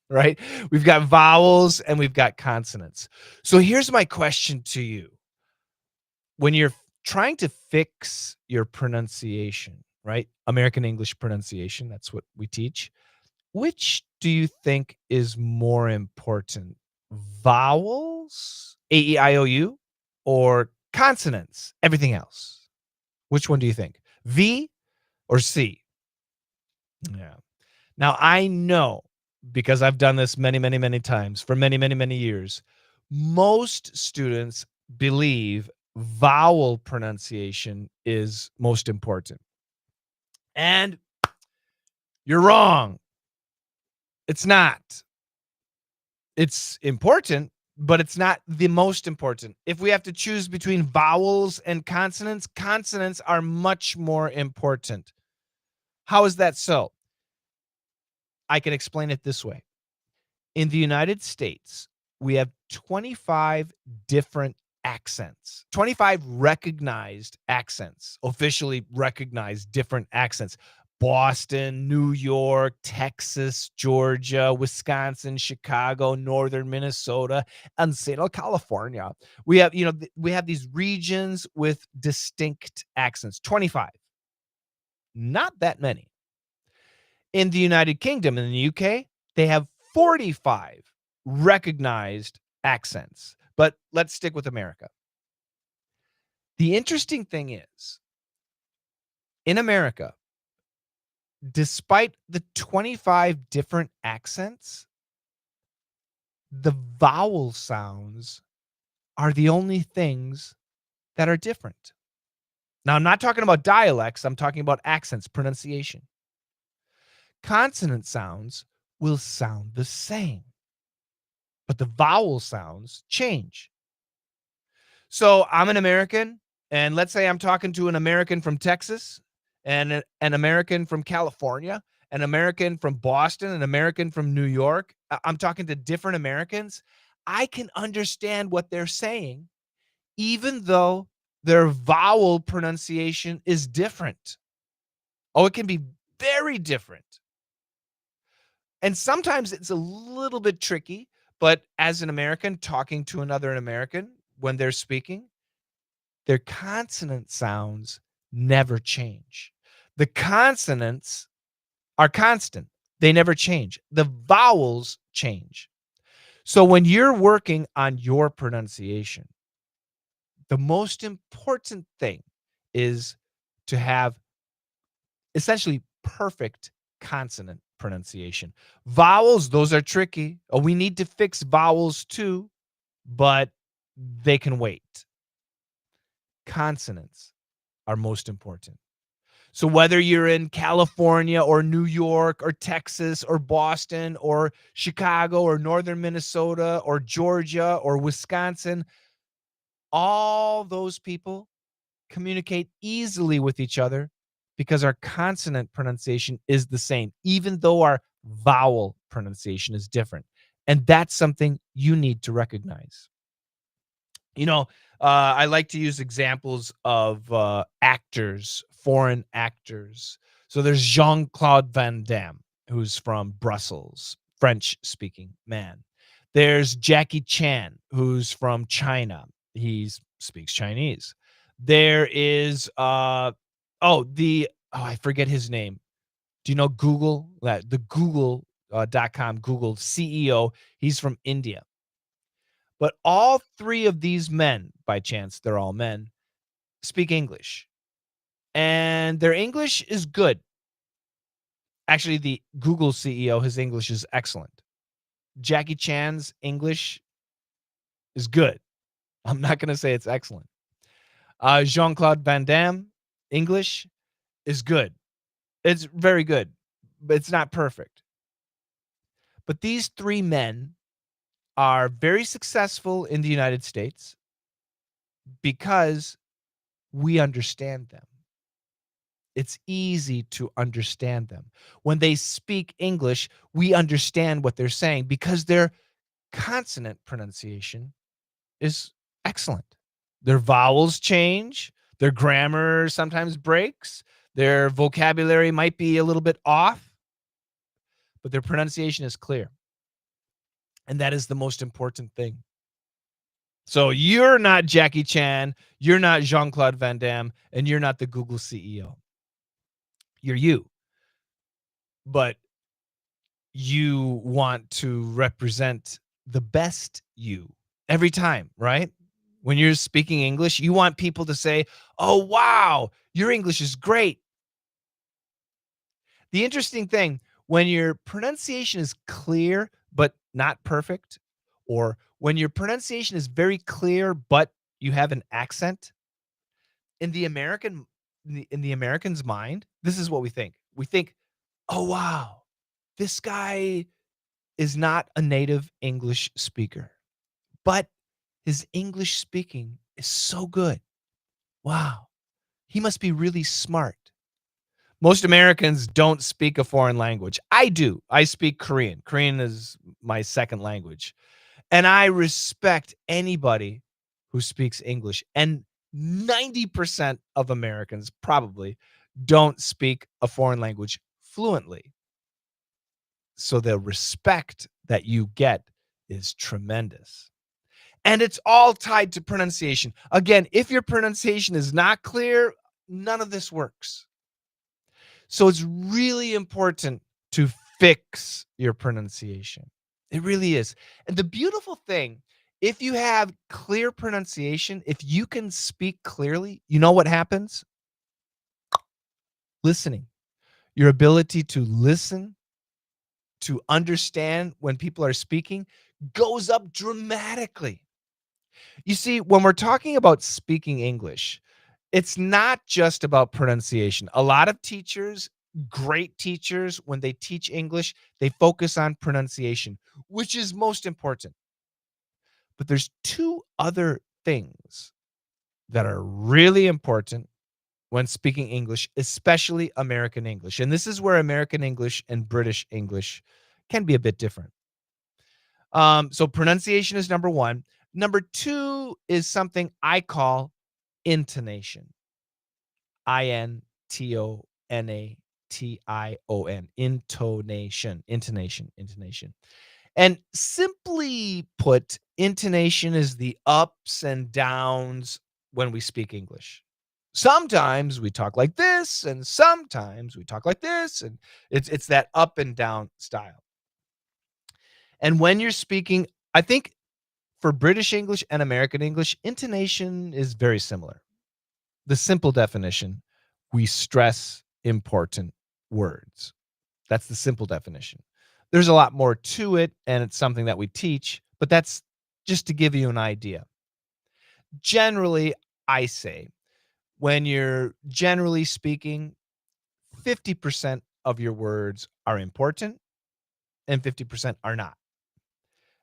Right? We've got vowels and we've got consonants. So here's my question to you. When you're trying to fix your pronunciation, right? American English pronunciation, that's what we teach. Which do you think is more important? Vowels, A, E, I, O, U, or consonants, everything else? Which one do you think? V or C? Yeah. Now, I know because I've done this many, many, many times for many, many, many years. Most students believe vowel pronunciation is most important. And you're wrong. It's not. It's important, but it's not the most important. If we have to choose between vowels and consonants, consonants are much more important. How is that so? I can explain it this way. In the United States, we have 25 different accents, 25 recognized accents, officially recognized different accents. Boston, New York, Texas, Georgia, Wisconsin, Chicago, northern Minnesota, and Central California. We have, we have these regions with distinct accents, 25. Not that many. In the United Kingdom, in the UK, they have 45 recognized accents. But let's stick with America. The interesting thing is, in America, despite the 25 different accents, the vowel sounds are the only things that are different. Now, I'm not talking about dialects, I'm talking about accents, pronunciation. Consonant sounds will sound the same, but the vowel sounds change. So I'm an American, and let's say I'm talking to an American from Texas, and an American from California, an American from Boston, an American from New York. I'm talking to different Americans. I can understand what they're saying, even though their vowel pronunciation is different. Oh, it can be very different. And sometimes it's a little bit tricky, but as an American talking to another American when they're speaking, their consonant sounds never change. The consonants are constant. They never change. The vowels change. So when you're working on your pronunciation, the most important thing is to have essentially perfect consonant pronunciation. Vowels, those are tricky. Oh, we need to fix vowels too, but they can wait. Consonants are most important. So whether you're in California or New York or Texas or Boston or Chicago or northern Minnesota or Georgia or Wisconsin, all those people communicate easily with each other because our consonant pronunciation is the same, even though our vowel pronunciation is different. And that's something you need to recognize. I like to use examples of actors, foreign actors. So there's Jean-Claude Van Damme, who's from Brussels, French-speaking man. There's Jackie Chan, who's from China. He speaks Chinese. There is I forget his name. Do you know Google? The Google.com Google CEO. He's from India. But all three of these men, by chance, they're all men, speak English. And their English is good. Actually, the Google CEO, his English is excellent. Jackie Chan's English is good. I'm not going to say it's excellent. Jean-Claude Van Damme, English is good. It's very good, but it's not perfect. But these three men are very successful in the United States because we understand them. It's easy to understand them. When they speak English, we understand what they're saying because their consonant pronunciation is excellent. Their vowels change, their grammar sometimes breaks, their vocabulary might be a little bit off, but their pronunciation is clear. And that is the most important thing. So you're not Jackie Chan, you're not Jean-Claude Van Damme, and you're not the Google CEO. You're you. But you want to represent the best you every time, right? When you're speaking English, you want people to say, "Oh, wow, your English is great." The interesting thing, when your pronunciation is clear but not perfect, or when your pronunciation is very clear but you have an accent, in the American's mind, this is what we think. We think, "Oh, wow, this guy is not a native English speaker, but his English speaking is so good. Wow, he must be really smart." Most Americans don't speak a foreign language. I do. I speak Korean. Korean is my second language. And I respect anybody who speaks English. And 90% of Americans probably don't speak a foreign language fluently. So the respect that you get is tremendous. And it's all tied to pronunciation. Again, if your pronunciation is not clear, none of this works. So it's really important to fix your pronunciation. It really is. And the beautiful thing, if you have clear pronunciation, if you can speak clearly, you know what happens? Listening. Your ability to listen, to understand when people are speaking goes up dramatically. You see, when we're talking about speaking English, it's not just about pronunciation. A lot of teachers, great teachers, when they teach English, they focus on pronunciation, which is most important. But there's two other things that are really important when speaking English, especially American English. And this is where American English and British English can be a bit different. So pronunciation is number one. Number two is something I call intonation. Intonation. Intonation. And simply put, intonation is the ups and downs when we speak English. Sometimes we talk like this, and sometimes we talk like this, and it's that up and down style. And when you're speaking, I think for British English and American English, intonation is very similar. The simple definition, we stress important words. That's the simple definition. There's a lot more to it, and it's something that we teach, but that's just to give you an idea. Generally, I say when you're generally speaking, 50% of your words are important and 50% are not.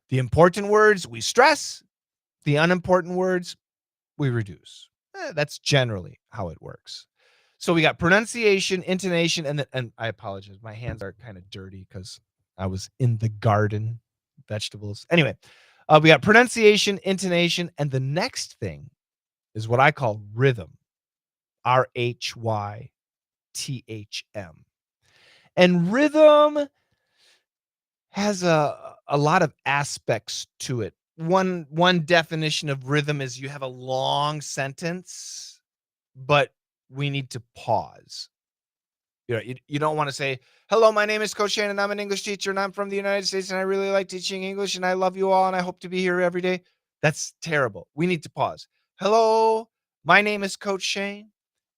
The important words we stress, the unimportant words we reduce. That's generally how it works. So we got pronunciation, intonation, and I apologize. My hands are kind of dirty because I was in the garden, vegetables. Anyway, we got pronunciation, intonation, and the next thing is what I call rhythm. RHYTHM. And rhythm has a lot of aspects to it. One definition of rhythm is you have a long sentence, but we need to pause. You don't want to say, "Hello, my name is Coach Shane, and I'm an English teacher, and I'm from the United States, and I really like teaching English, and I love you all, and I hope to be here every day." That's terrible. We need to pause. "Hello, my name is Coach Shane,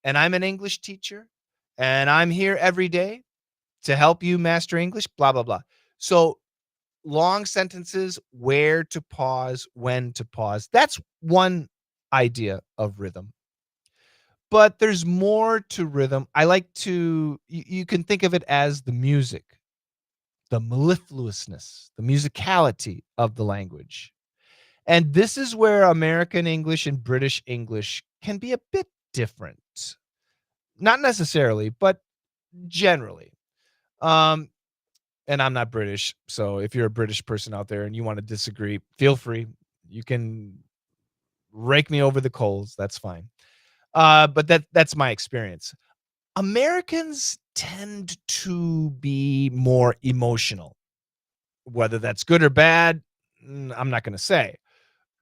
and I'm an English teacher, and I'm here every day to help you master English." Blah blah blah. So long sentences, where to pause, when to pause. That's one idea of rhythm. But there's more to rhythm. I like to you can think of it as the music the mellifluousness, the musicality of the language. And this is where American English and British English can be a bit different. Not necessarily, but generally. Um, and I'm not British, so if you're a British person out there and you want to disagree, feel free. You can rake me over the coals. That's fine. But that's my experience. Americans tend to be more emotional. Whether that's good or bad, I'm not going to say.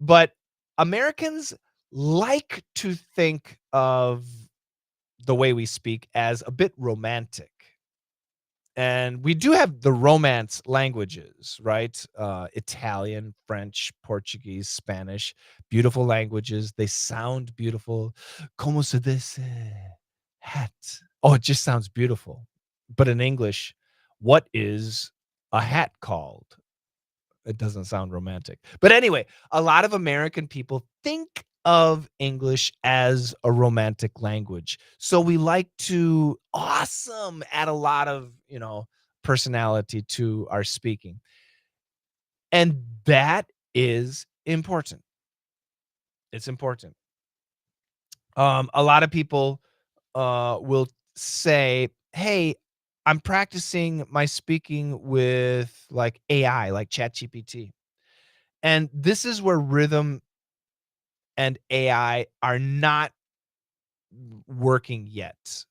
But Americans like to think of the way we speak as a bit romantic. And we do have the romance languages, right? Italian, French, Portuguese, Spanish, beautiful languages. They sound beautiful. Como se dice hat? Oh, it just sounds beautiful. But in English, what is a hat called? It doesn't sound romantic. But anyway, a lot of American people think of English as a romantic language. So we like to add a lot of, personality to our speaking. And that is important. It's important. A lot of people will say, "Hey, I'm practicing my speaking with like AI, like ChatGPT." And this is where rhythm and AI are not working yet.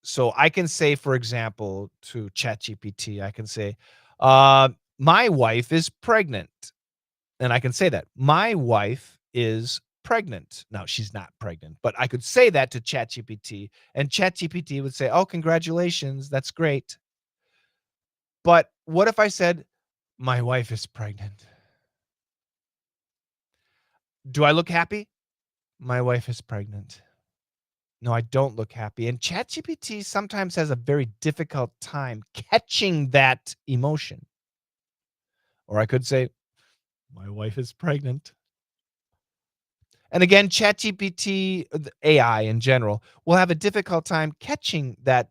So I can say, for example, to ChatGPT, I can say, my wife is pregnant. And I can say that. My wife is pregnant. Now, she's not pregnant, but I could say that to ChatGPT, and ChatGPT would say, "Oh, congratulations. That's great." But what if I said, "My wife is pregnant"? Do I look happy? My wife is pregnant. No, I don't look happy. And ChatGPT sometimes has a very difficult time catching that emotion. Or I could say, my wife is pregnant. And again, ChatGPT, the AI in general, will have a difficult time catching that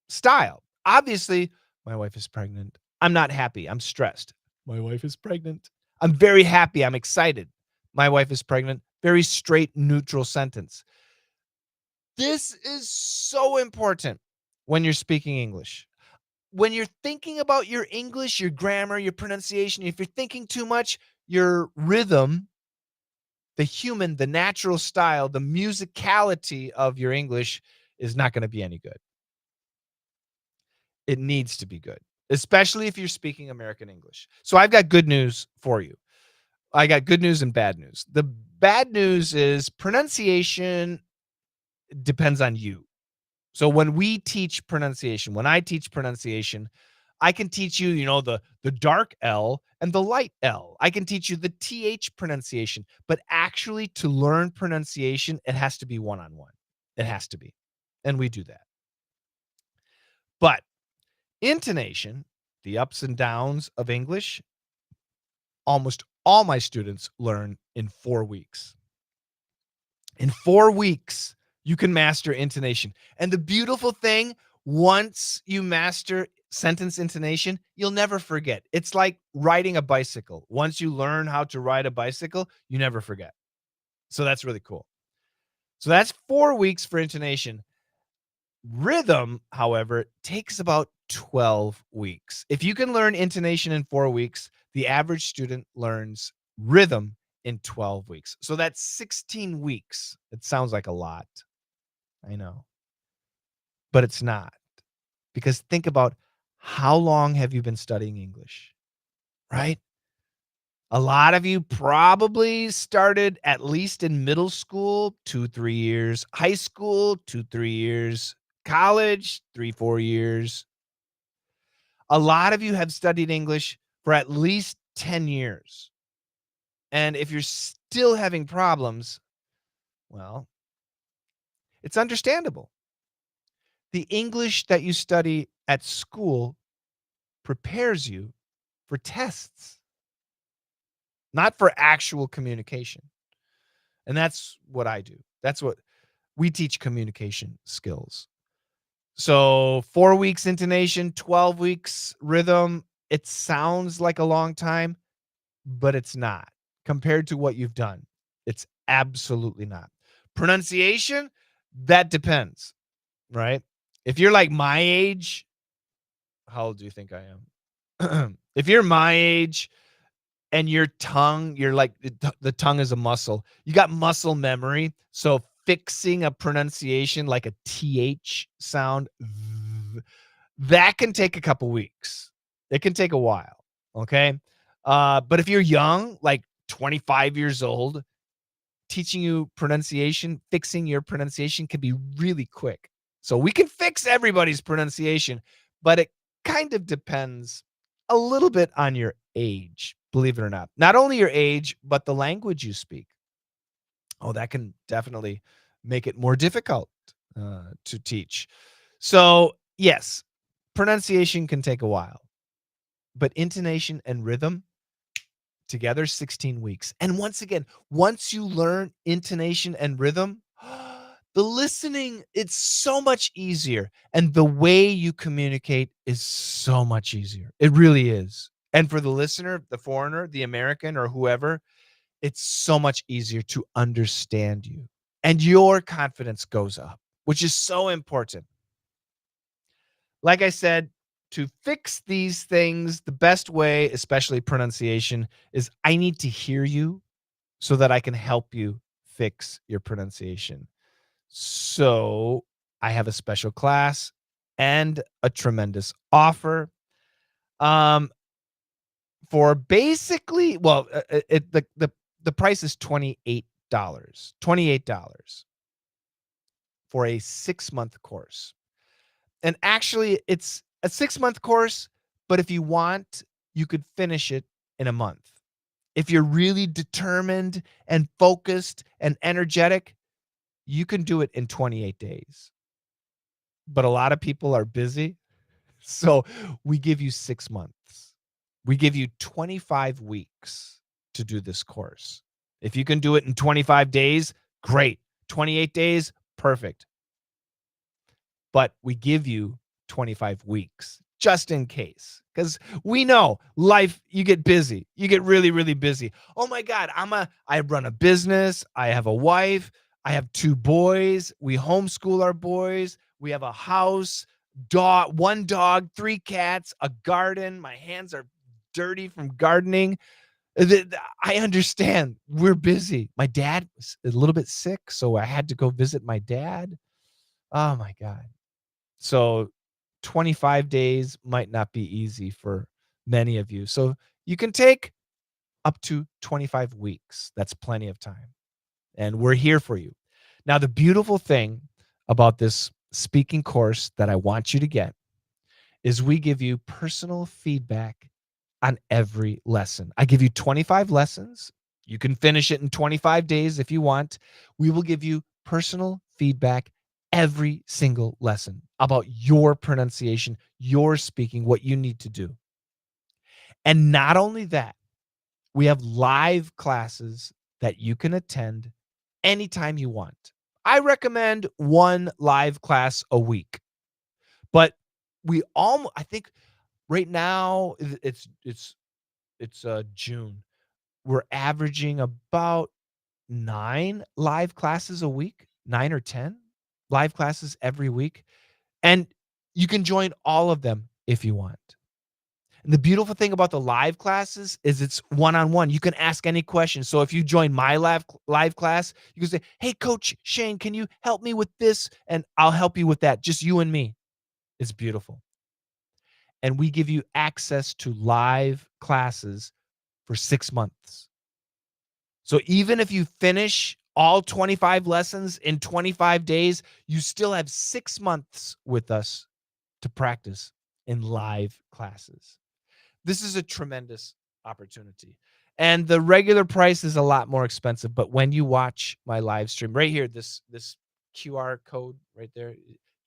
style. Obviously, my wife is pregnant. I'm not happy. I'm stressed. My wife is pregnant. I'm very happy. I'm excited. My wife is pregnant. Very straight, neutral sentence. This is so important when you're speaking English. When you're thinking about your English, your grammar, your pronunciation, if you're thinking too much, your rhythm, the natural style, the musicality of your English is not going to be any good. It needs to be good, especially if you're speaking American English. So I've got good news for you. I got good news and bad news. The bad news is pronunciation depends on you. So when we teach pronunciation, when I teach pronunciation, I can teach you, the dark L and the light L. I can teach you the TH pronunciation, but actually to learn pronunciation, it has to be one-on-one. It has to be. And we do that. But intonation, the ups and downs of English, almost all my students learn in 4 weeks. In 4 weeks, you can master intonation. And the beautiful thing, once you master sentence intonation, you'll never forget. It's like riding a bicycle. Once you learn how to ride a bicycle, you never forget. So that's really cool. So that's 4 weeks for intonation. Rhythm, however, takes about 12 weeks. If you can learn intonation in 4 weeks, the average student learns rhythm in 12 weeks. So that's 16 weeks. It sounds like a lot. I know. But it's not. Because think about how long have you been studying English? Right? A lot of you probably started at least in middle school, 2, 3 years, high school, 2, 3 years, college, 3, 4 years. A lot of you have studied English for at least 10 years. And if you're still having problems, well, it's understandable. The English that you study at school prepares you for tests, not for actual communication. And that's what I do. That's what we teach, communication skills. So 4 weeks intonation, 12 weeks rhythm. It sounds like a long time, but it's not. Compared to what you've done, it's absolutely not. Pronunciation, that depends, right? If you're like my age, how old do you think I am? If you're my age and your tongue, you're like the tongue is a muscle. You got muscle memory. So fixing a pronunciation like a th sound, that can take a couple weeks. It can take a while. Okay. But if you're young, like 25 years old, teaching you pronunciation, fixing your pronunciation can be really quick. So we can fix everybody's pronunciation, but it kind of depends a little bit on your age, believe it or not. Not only your age, but the language you speak. Oh, that can definitely make it more difficult to teach. So, yes, pronunciation can take a while, but intonation and rhythm together 16 weeks. And once again, once you learn intonation and rhythm, the listening, it's so much easier. And the way you communicate is so much easier. It really is. And for the listener, the foreigner, the American, or whoever, it's so much easier to understand you. And your confidence goes up, which is so important. Like I said, to fix these things, the best way, especially pronunciation, is I need to hear you so that I can help you fix your pronunciation. So I have a special class and a tremendous offer. Um, for basically, well, the price is $28. $28 for a 6-month course. And actually, it's a 6-month course, but if you want, you could finish it in a month. If you're really determined and focused and energetic, you can do it in 28 days. But a lot of people are busy, so we give you 6 months. We give you 25 weeks to do this course. If you can do it in 25 days, great. 28 days, perfect. But we give you 25 weeks just in case, because we know life, you get busy, you get really, really busy. Oh my God, I run a business, I have a wife, I have 2 boys, we homeschool our boys, we have a house, dog, 1 dog, 3 cats, a garden, my hands are dirty from gardening. I understand, we're busy. My dad was a little bit sick, so I had to go visit my dad. Oh my God. So 25 days might not be easy for many of you. So you can take up to 25 weeks. That's plenty of time. And we're here for you. Now, the beautiful thing about this speaking course that I want you to get is we give you personal feedback on every lesson. I give you 25 lessons. You can finish it in 25 days if you want. We will give you personal feedback every single lesson about your pronunciation, your speaking, what you need to do. And not only that, we have live classes that you can attend anytime you want. I recommend 1 live class a week. But I think right now it's June. We're averaging about 9 live classes a week, 9 or 10 live classes every week. And you can join all of them if you want. And the beautiful thing about the live classes is it's one-on-one. You can ask any question. So if you join my live class, you can say, "Hey, Coach Shane, can you help me with this?" And I'll help you with that. Just you and me. It's beautiful. And we give you access to live classes for 6 months. So even if you finish all 25 lessons in 25 days, you still have 6 months with us to practice in live classes. This is a tremendous opportunity. And the regular price is a lot more expensive, but when you watch my live stream right here, this QR code right there,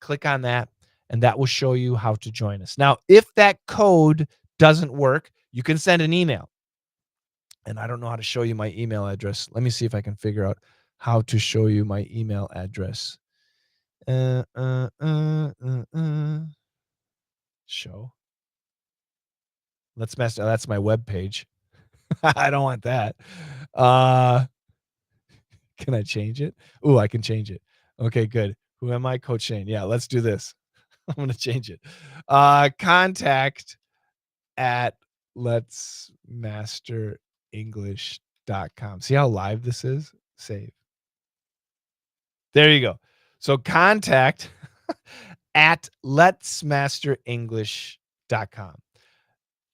click on that and that will show you how to join us. Now, if that code doesn't work, you can send an email. And I don't know how to show you my email address. Let me see if I can figure out how to show you my email address. Show. Let's mess. That's my web page. I don't want that. Can I change it? Ooh, I can change it. Okay, good. Who am I? Coach Shane. Yeah, let's do this. I'm gonna change it. Contact at letsmasterenglish.com. See how live this is? Save. There you go. So contact at letsmasterenglish.com.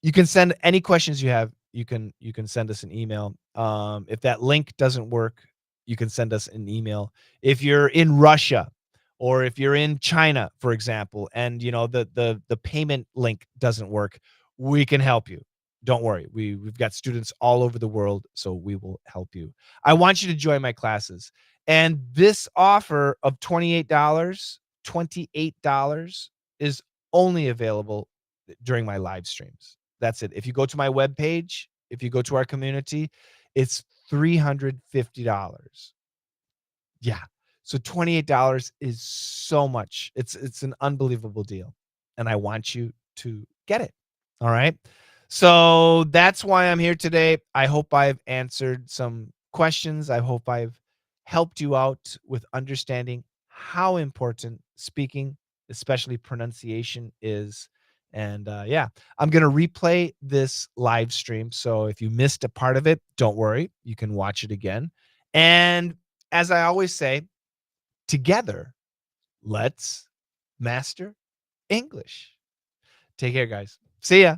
You can send any questions you have. You can send us an email. If that link doesn't work, you can send us an email. If you're in Russia or if you're in China, for example, and you know the payment link doesn't work, we can help you. Don't worry. We've got students all over the world, so we will help you. I want you to join my classes. And this offer of $28 is only available during my live streams. That's it. If you go to my webpage, if you go to our community, it's $350. Yeah. So $28 is so much. It's an unbelievable deal. And I want you to get it. All right. So that's why I'm here today. I hope I've answered some questions. I hope I've helped you out with understanding how important speaking, especially pronunciation, is. And yeah, I'm going to replay this live stream. So if you missed a part of it, don't worry. You can watch it again. And as I always say, together, let's master English. Take care, guys. See ya.